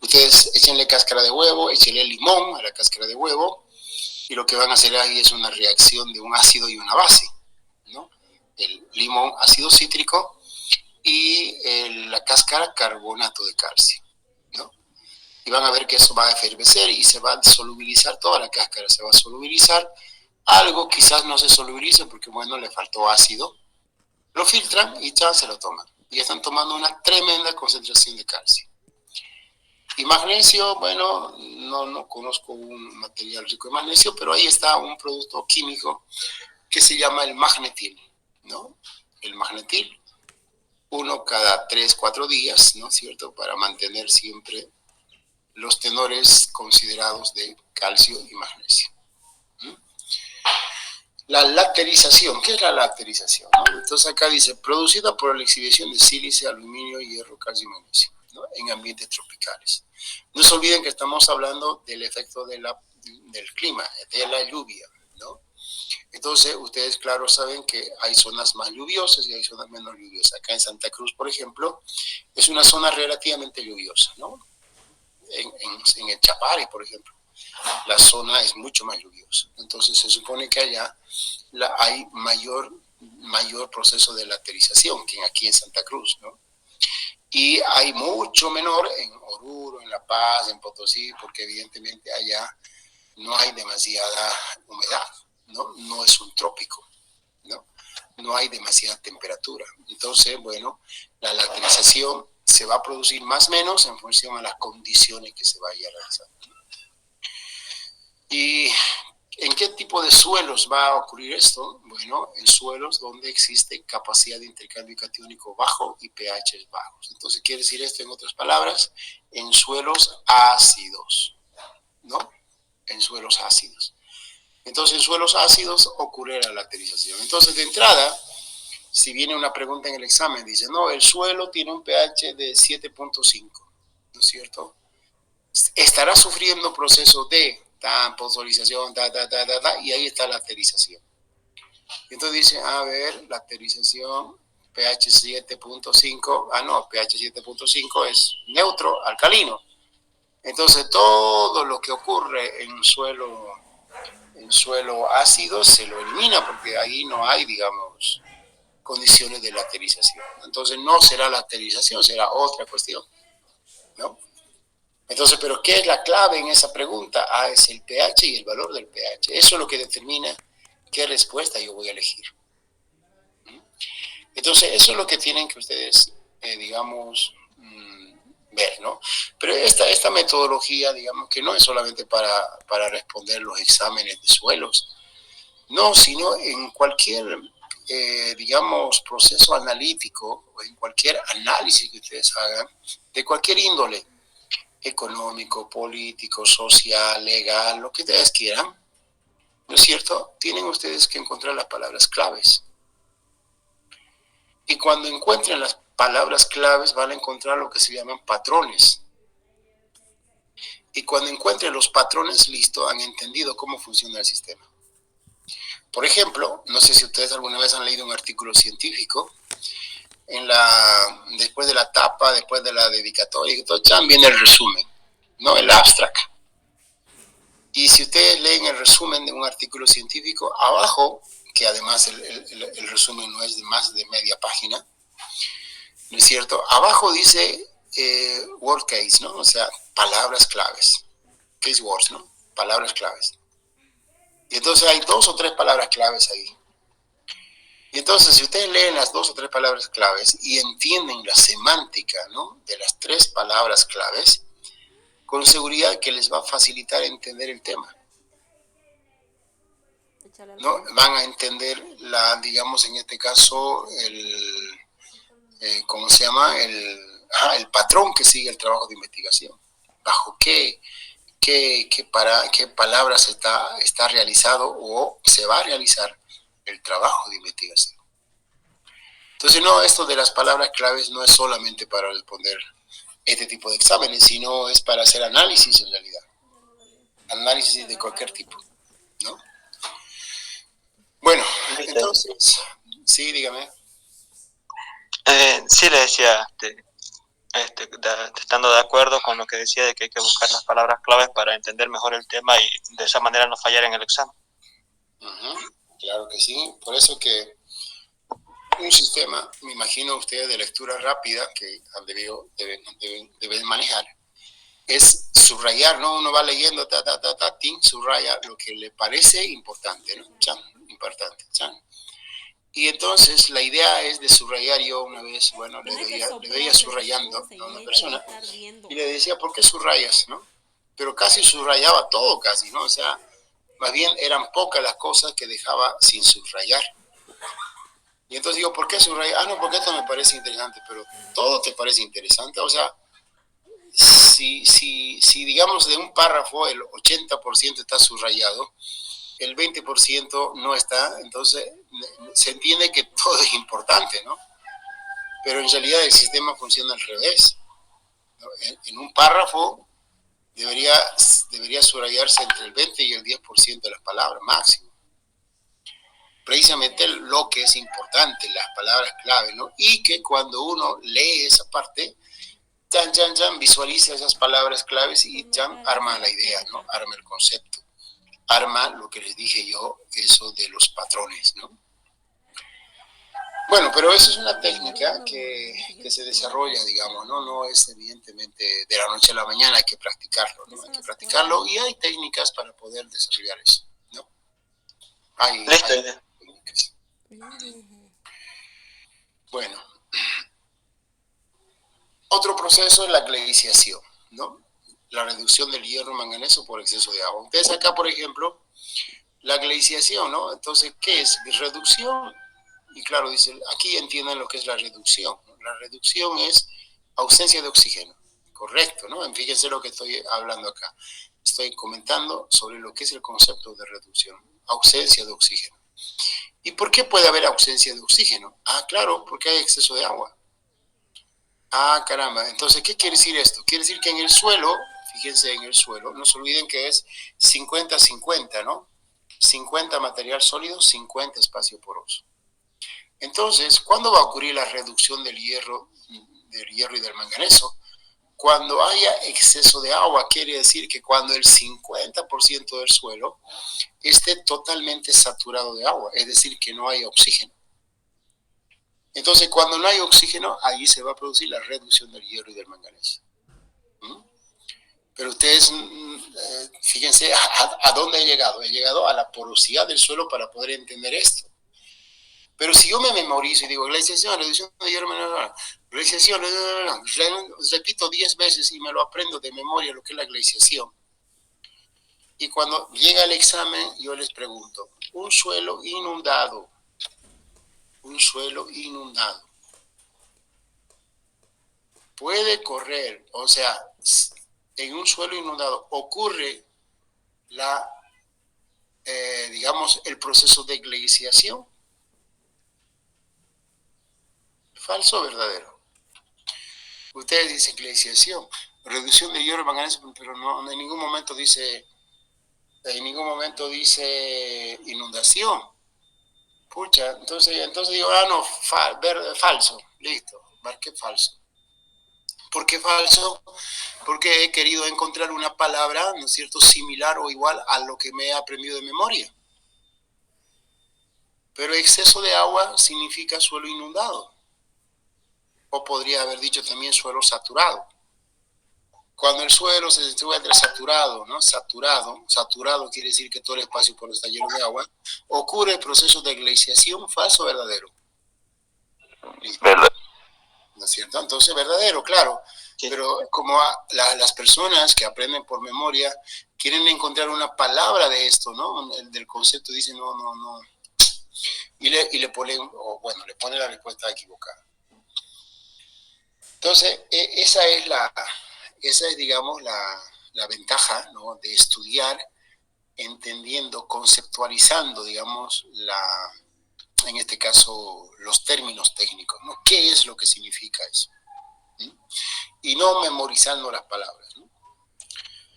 Ustedes échenle cáscara de huevo, échenle limón a la cáscara de huevo, y lo que van a hacer ahí es una reacción de un ácido y una base, ¿no? El limón, ácido cítrico, y la cáscara, carbonato de calcio, ¿no? Y van a ver que eso va a efervecer y se va a solubilizar toda la cáscara, se va a solubilizar. Algo quizás no se solubilice porque, bueno, le faltó ácido. Lo filtran y ya se lo toman. Y están tomando una tremenda concentración de calcio. Y magnesio, bueno, no conozco un material rico en magnesio, pero ahí está un producto químico que se llama el magnetil, ¿no? El magnetil, uno cada 3, 4 días, ¿no es cierto?, para mantener siempre los tenores considerados de calcio y magnesio. La lacterización, ¿qué es la lacterización? ¿No? Entonces acá dice, producida por la exhibición de sílice, aluminio, hierro, calcio y magnesio, ¿no?, en ambientes tropicales. No se olviden que estamos hablando del efecto del clima, de la lluvia, ¿no? Entonces, ustedes, claro, saben que hay zonas más lluviosas y hay zonas menos lluviosas. Acá en Santa Cruz, por ejemplo, es una zona relativamente lluviosa, ¿no? En el Chapare, por ejemplo, la zona es mucho más lluviosa. Entonces, se supone que allá hay mayor proceso de lacterización que aquí en Santa Cruz, ¿no? Y hay mucho menor en Oruro, en La Paz, en Potosí, porque evidentemente allá no hay demasiada humedad, ¿no? No es un trópico, ¿no? No hay demasiada temperatura. Entonces, bueno, la lacterización se va a producir más o menos en función a las condiciones que se vaya a realizar. ¿Y en qué tipo de suelos va a ocurrir esto? Bueno, en suelos donde existe capacidad de intercambio catiónico bajo y pH bajos. Entonces, quiere decir esto en otras palabras, en suelos ácidos, ¿no? En suelos ácidos. Entonces, en suelos ácidos ocurre la lacterización. Entonces, de entrada, si viene una pregunta en el examen, dice, no, el suelo tiene un pH de 7.5, ¿no es cierto? Estará sufriendo proceso de posolización, y ahí está la lacterización. Entonces dice, a ver, lacterización, pH 7.5, no, pH 7.5 es neutro, alcalino. Entonces todo lo que ocurre en suelo ácido se lo elimina porque ahí no hay, digamos, condiciones de lacterización. Entonces no será lacterización, será otra cuestión, ¿no? Entonces, ¿pero qué es la clave en esa pregunta? Es el pH y el valor del pH. Eso es lo que determina qué respuesta yo voy a elegir. Entonces, eso es lo que tienen que ustedes, digamos, ver, ¿no? Pero esta metodología, digamos, que no es solamente para responder los exámenes de suelos, no, sino en cualquier, digamos, proceso analítico o en cualquier análisis que ustedes hagan, de cualquier índole, económico, político, social, legal, lo que ustedes quieran, ¿no es cierto? Tienen ustedes que encontrar las palabras claves. Y cuando encuentren las palabras claves van a encontrar lo que se llaman patrones. Y cuando encuentren los patrones, listo, han entendido cómo funciona el sistema. Por ejemplo, no sé si ustedes alguna vez han leído un artículo científico, después de la tapa, después de la dedicatoria, y todo, ya viene el resumen, ¿no? El abstract. Y si ustedes leen el resumen de un artículo científico, abajo, que además el resumen no es de más de media página, ¿no es cierto? Abajo dice word case, ¿no? O sea, palabras claves. Case words, ¿no? Palabras claves. Y entonces hay 2 o 3 palabras claves ahí. Y entonces, si ustedes leen las 2 o 3 palabras claves y entienden la semántica, ¿no?, de las 3 palabras claves, con seguridad que les va a facilitar entender el tema. ¿No? Van a entender, digamos, en este caso, ¿cómo se llama? El patrón que sigue el trabajo de investigación. Bajo qué palabras está realizado o se va a realizar el trabajo de investigación. Entonces, no, esto de las palabras claves no es solamente para responder este tipo de exámenes, sino es para hacer análisis en realidad. Análisis de cualquier tipo, ¿no? Bueno, entonces, sí, dígame. Sí, le decía, estando de acuerdo con lo que decía de que hay que buscar las palabras claves para entender mejor el tema y de esa manera no fallar en el examen. Claro que sí, por eso que un sistema, me imagino ustedes, de lectura rápida que deben manejar, es subrayar, ¿no? Uno va leyendo, subraya lo que le parece importante, ¿no? Importante, Y entonces la idea es de subrayar. Yo una vez, bueno, le veía subrayando a una persona y le decía, ¿por qué subrayas, no? Pero casi subrayaba todo, casi, ¿no? O sea, más bien eran pocas las cosas que dejaba sin subrayar. Y entonces digo, ¿por qué subrayar? No, porque esto me parece interesante, pero todo te parece interesante. O sea, si digamos de un párrafo el 80% está subrayado, el 20% no está, entonces se entiende que todo es importante, ¿no? Pero en realidad el sistema funciona al revés, ¿no? En un párrafo debería subrayarse entre el 20 y el 10% de las palabras máximo. Precisamente lo que es importante, las palabras clave, ¿no? Y que cuando uno lee esa parte, visualiza esas palabras claves y arma la idea, ¿no? Arma el concepto. Arma lo que les dije yo, eso de los patrones, ¿no? Bueno, pero eso es una técnica que se desarrolla, digamos, ¿no? No es evidentemente de la noche a la mañana, hay que practicarlo, ¿no? Hay que practicarlo y hay técnicas para poder desarrollar eso, ¿no? Hay técnicas. Bueno, otro proceso es la gleiciación, ¿no? La reducción del hierro manganeso por exceso de agua. Ustedes acá, por ejemplo, la gleiciación, ¿no? Entonces, ¿qué es? Reducción. Y claro, dice, aquí entienden lo que es la reducción. La reducción es ausencia de oxígeno. Correcto, ¿no? Fíjense lo que estoy hablando acá. Estoy comentando sobre lo que es el concepto de reducción. Ausencia de oxígeno. ¿Y por qué puede haber ausencia de oxígeno? Ah, claro, porque hay exceso de agua. Ah, caramba. Entonces, ¿qué quiere decir esto? Quiere decir que en el suelo, fíjense en el suelo, no se olviden que es 50-50, ¿no? 50 material sólido, 50 espacio poroso. Entonces, ¿cuándo va a ocurrir la reducción del hierro y del manganeso? Cuando haya exceso de agua, quiere decir que cuando el 50% del suelo esté totalmente saturado de agua, es decir, que no haya oxígeno. Entonces, cuando no hay oxígeno, ahí se va a producir la reducción del hierro y del manganeso. Pero ustedes, fíjense a dónde he llegado. He llegado a la porosidad del suelo para poder entender esto. Pero si yo me memorizo y digo, glaciación, reducción de hierro, glaciación, repito 10 veces y me lo aprendo de memoria lo que es la glaciación. Y cuando llega el examen, yo les pregunto, un suelo inundado, puede correr, o sea, en un suelo inundado ocurre digamos, el proceso de glaciación. ¿Falso o verdadero? Ustedes dicen glaciación, reducción de hierro y manganeso, pero no, en ningún momento dice inundación. Pucha, entonces digo, no, falso, listo, marqué falso. ¿Por qué falso? Porque he querido encontrar una palabra, ¿no es cierto?, similar o igual a lo que me he aprendido de memoria. Pero exceso de agua significa suelo inundado. O podría haber dicho también suelo saturado. Cuando el suelo se encuentra saturado, ¿no? Saturado quiere decir que todo el espacio por está lleno de agua, ocurre el proceso de glaciación, ¿falso o verdadero? ¿No es cierto? Entonces, verdadero, claro. Sí. Pero como las personas que aprenden por memoria quieren encontrar una palabra de esto, ¿no? Del concepto, dicen no. Y le ponen, o bueno, le ponen la respuesta equivocada. Entonces, esa es, digamos, la ventaja, ¿no? De estudiar entendiendo, conceptualizando, digamos, en este caso, los términos técnicos, ¿no? ¿Qué es lo que significa eso? ¿Sí? Y no memorizando las palabras, ¿no?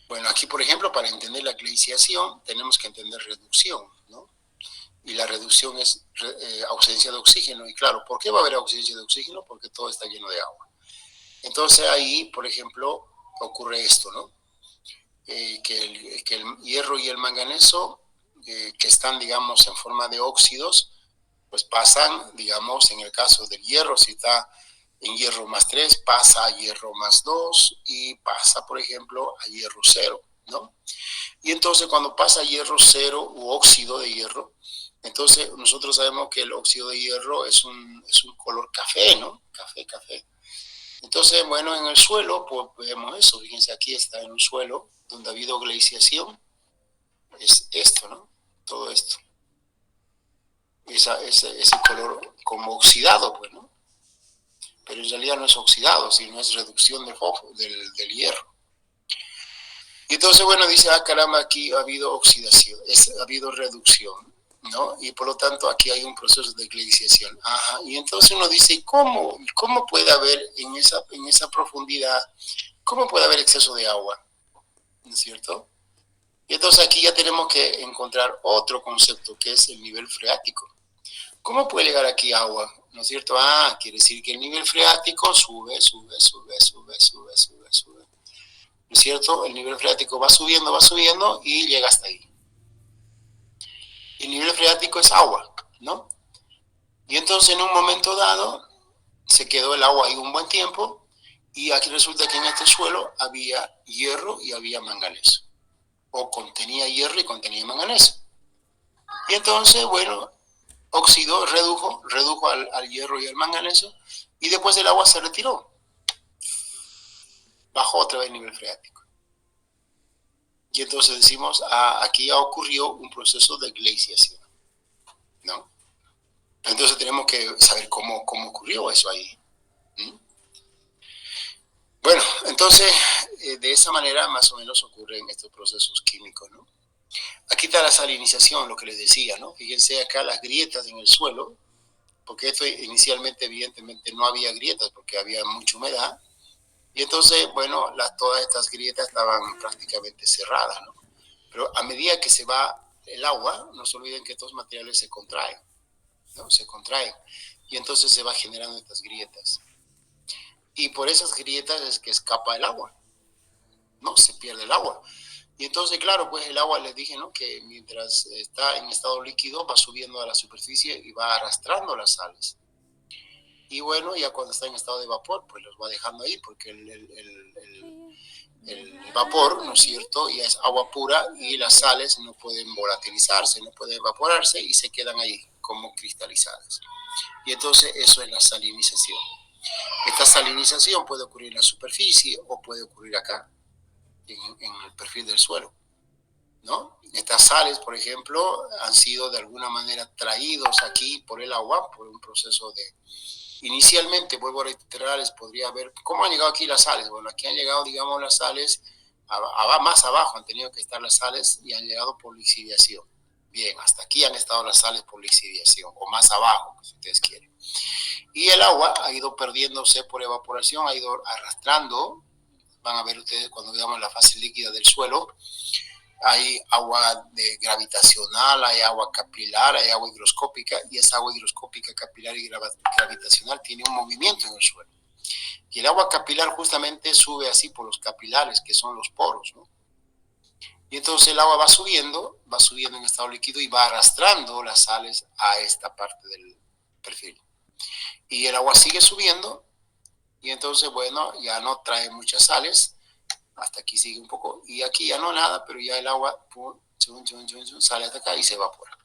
Bueno, aquí, por ejemplo, para entender la glaciación, tenemos que entender reducción, ¿no? Y la reducción es ausencia de oxígeno. Y claro, ¿por qué va a haber ausencia de oxígeno? Porque todo está lleno de agua. Entonces ahí, por ejemplo, ocurre esto, ¿no? Que el hierro y el manganeso, que están, digamos, en forma de óxidos, pues pasan, digamos, en el caso del hierro, si está en hierro más 3, pasa a hierro más 2 y pasa, por ejemplo, a hierro 0, ¿no? Y entonces cuando pasa a hierro 0 u óxido de hierro, entonces nosotros sabemos que el óxido de hierro es un color café, ¿no? Café. Entonces, bueno, en el suelo, pues vemos eso. Fíjense, aquí está en un suelo donde ha habido glaciación. Es esto, ¿no? Todo esto. Ese color como oxidado, pues, ¿no? Pero en realidad no es oxidado, sino es reducción del hierro. Y entonces, bueno, dice, caramba, aquí ha habido oxidación, ha habido reducción, ¿no? Y por lo tanto aquí hay un proceso de glaciación. Ajá. Y entonces uno dice, ¿cómo puede haber en esa profundidad, cómo puede haber exceso de agua? ¿No es cierto? Y entonces aquí ya tenemos que encontrar otro concepto que es el nivel freático. ¿Cómo puede llegar aquí agua? ¿No es cierto? Quiere decir que el nivel freático sube. ¿No es cierto? El nivel freático va subiendo y llega hasta ahí. El nivel freático es agua, ¿no? Y entonces en un momento dado se quedó el agua ahí un buen tiempo y aquí resulta que en este suelo había hierro y había manganeso. O contenía hierro y contenía manganeso. Y entonces, bueno, oxidó, redujo al hierro y al manganeso y después el agua se retiró. Bajó otra vez el nivel freático. Y entonces decimos, aquí ya ocurrió un proceso de glaciación, ¿no? Entonces tenemos que saber cómo ocurrió eso ahí. ¿Mm? Bueno, entonces de esa manera más o menos ocurren estos procesos químicos, ¿no? Aquí está la salinización, lo que les decía, ¿no? Fíjense acá las grietas en el suelo, porque esto inicialmente evidentemente no había grietas porque había mucha humedad, y entonces, bueno, todas estas grietas estaban prácticamente cerradas, ¿no? Pero a medida que se va el agua, no se olviden que estos materiales se contraen, ¿no? Se contraen, y entonces se va generando estas grietas. Y por esas grietas es que escapa el agua, ¿no? Se pierde el agua. Y entonces, claro, pues el agua, les dije, ¿no? Que mientras está en estado líquido va subiendo a la superficie y va arrastrando las sales. Y bueno, ya cuando está en estado de vapor, pues los va dejando ahí porque el vapor, ¿no es cierto? Ya es agua pura y las sales no pueden volatilizarse, no pueden evaporarse y se quedan ahí como cristalizadas. Y entonces eso es la salinización. Esta salinización puede ocurrir en la superficie o puede ocurrir acá, en el perfil del suelo, ¿no? Estas sales, por ejemplo, han sido de alguna manera traídos aquí por el agua, por un proceso de... Inicialmente, vuelvo a reiterarles, podría haber... ¿Cómo han llegado aquí las sales? Bueno, aquí han llegado, digamos, las sales, más abajo han tenido que estar las sales y han llegado por lixiviación. Bien, hasta aquí han estado las sales por lixiviación, o más abajo, si ustedes quieren. Y el agua ha ido perdiéndose por evaporación, ha ido arrastrando. Van a ver ustedes cuando veamos la fase líquida del suelo, hay agua gravitacional, hay agua capilar, hay agua higroscópica, y esa agua higroscópica, capilar y gravitacional tiene un movimiento en el suelo. Y el agua capilar justamente sube así por los capilares, que son los poros, ¿no? Y entonces el agua va subiendo en estado líquido y va arrastrando las sales a esta parte del perfil. Y el agua sigue subiendo, y entonces, bueno, ya no trae muchas sales, hasta aquí sigue un poco, y aquí ya no nada, pero ya el agua pum, sale hasta acá y se evapora.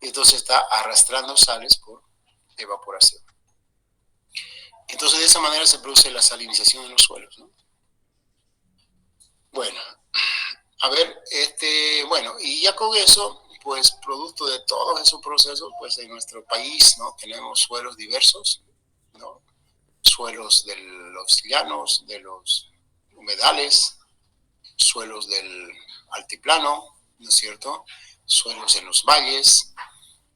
Y entonces está arrastrando sales por evaporación. Entonces de esa manera se produce la salinización en los suelos, ¿no? Bueno, a ver, bueno, y ya con eso, pues producto de todos esos procesos, pues en nuestro país, ¿no? Tenemos suelos diversos, ¿no? Suelos de los llanos, de los humedales, suelos del altiplano, ¿no es cierto? Suelos en los valles,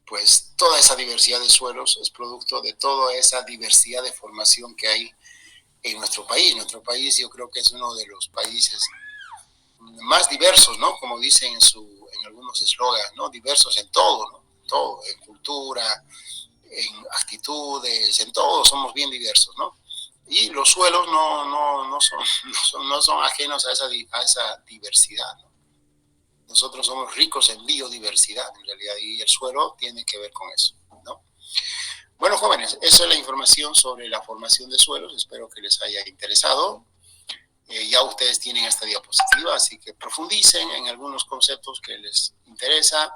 pues toda esa diversidad de suelos es producto de toda esa diversidad de formación que hay en nuestro país. Nuestro país yo creo que es uno de los países más diversos, ¿no? Como dicen en algunos eslogans, ¿no? Diversos en todo, ¿no? Todo, en cultura, en actitudes, en todo somos bien diversos, ¿no? Y los suelos no son ajenos a esa diversidad, ¿no? Nosotros somos ricos en biodiversidad, en realidad, y el suelo tiene que ver con eso, ¿no? Bueno, jóvenes, esa es la información sobre la formación de suelos. Espero que les haya interesado. Ya ustedes tienen esta diapositiva, así que profundicen en algunos conceptos que les interesa.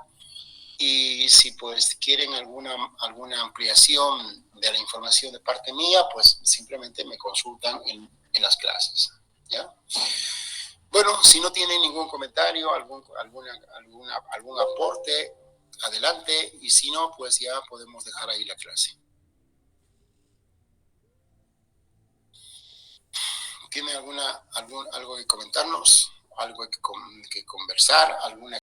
Y si pues quieren alguna ampliación de la información de parte mía, pues simplemente me consultan en las clases, ¿ya? Bueno, si no tienen ningún comentario, algún aporte, adelante, y si no, pues ya podemos dejar ahí la clase. ¿Tiene algo que comentarnos? ¿Algo que conversar? ¿Alguna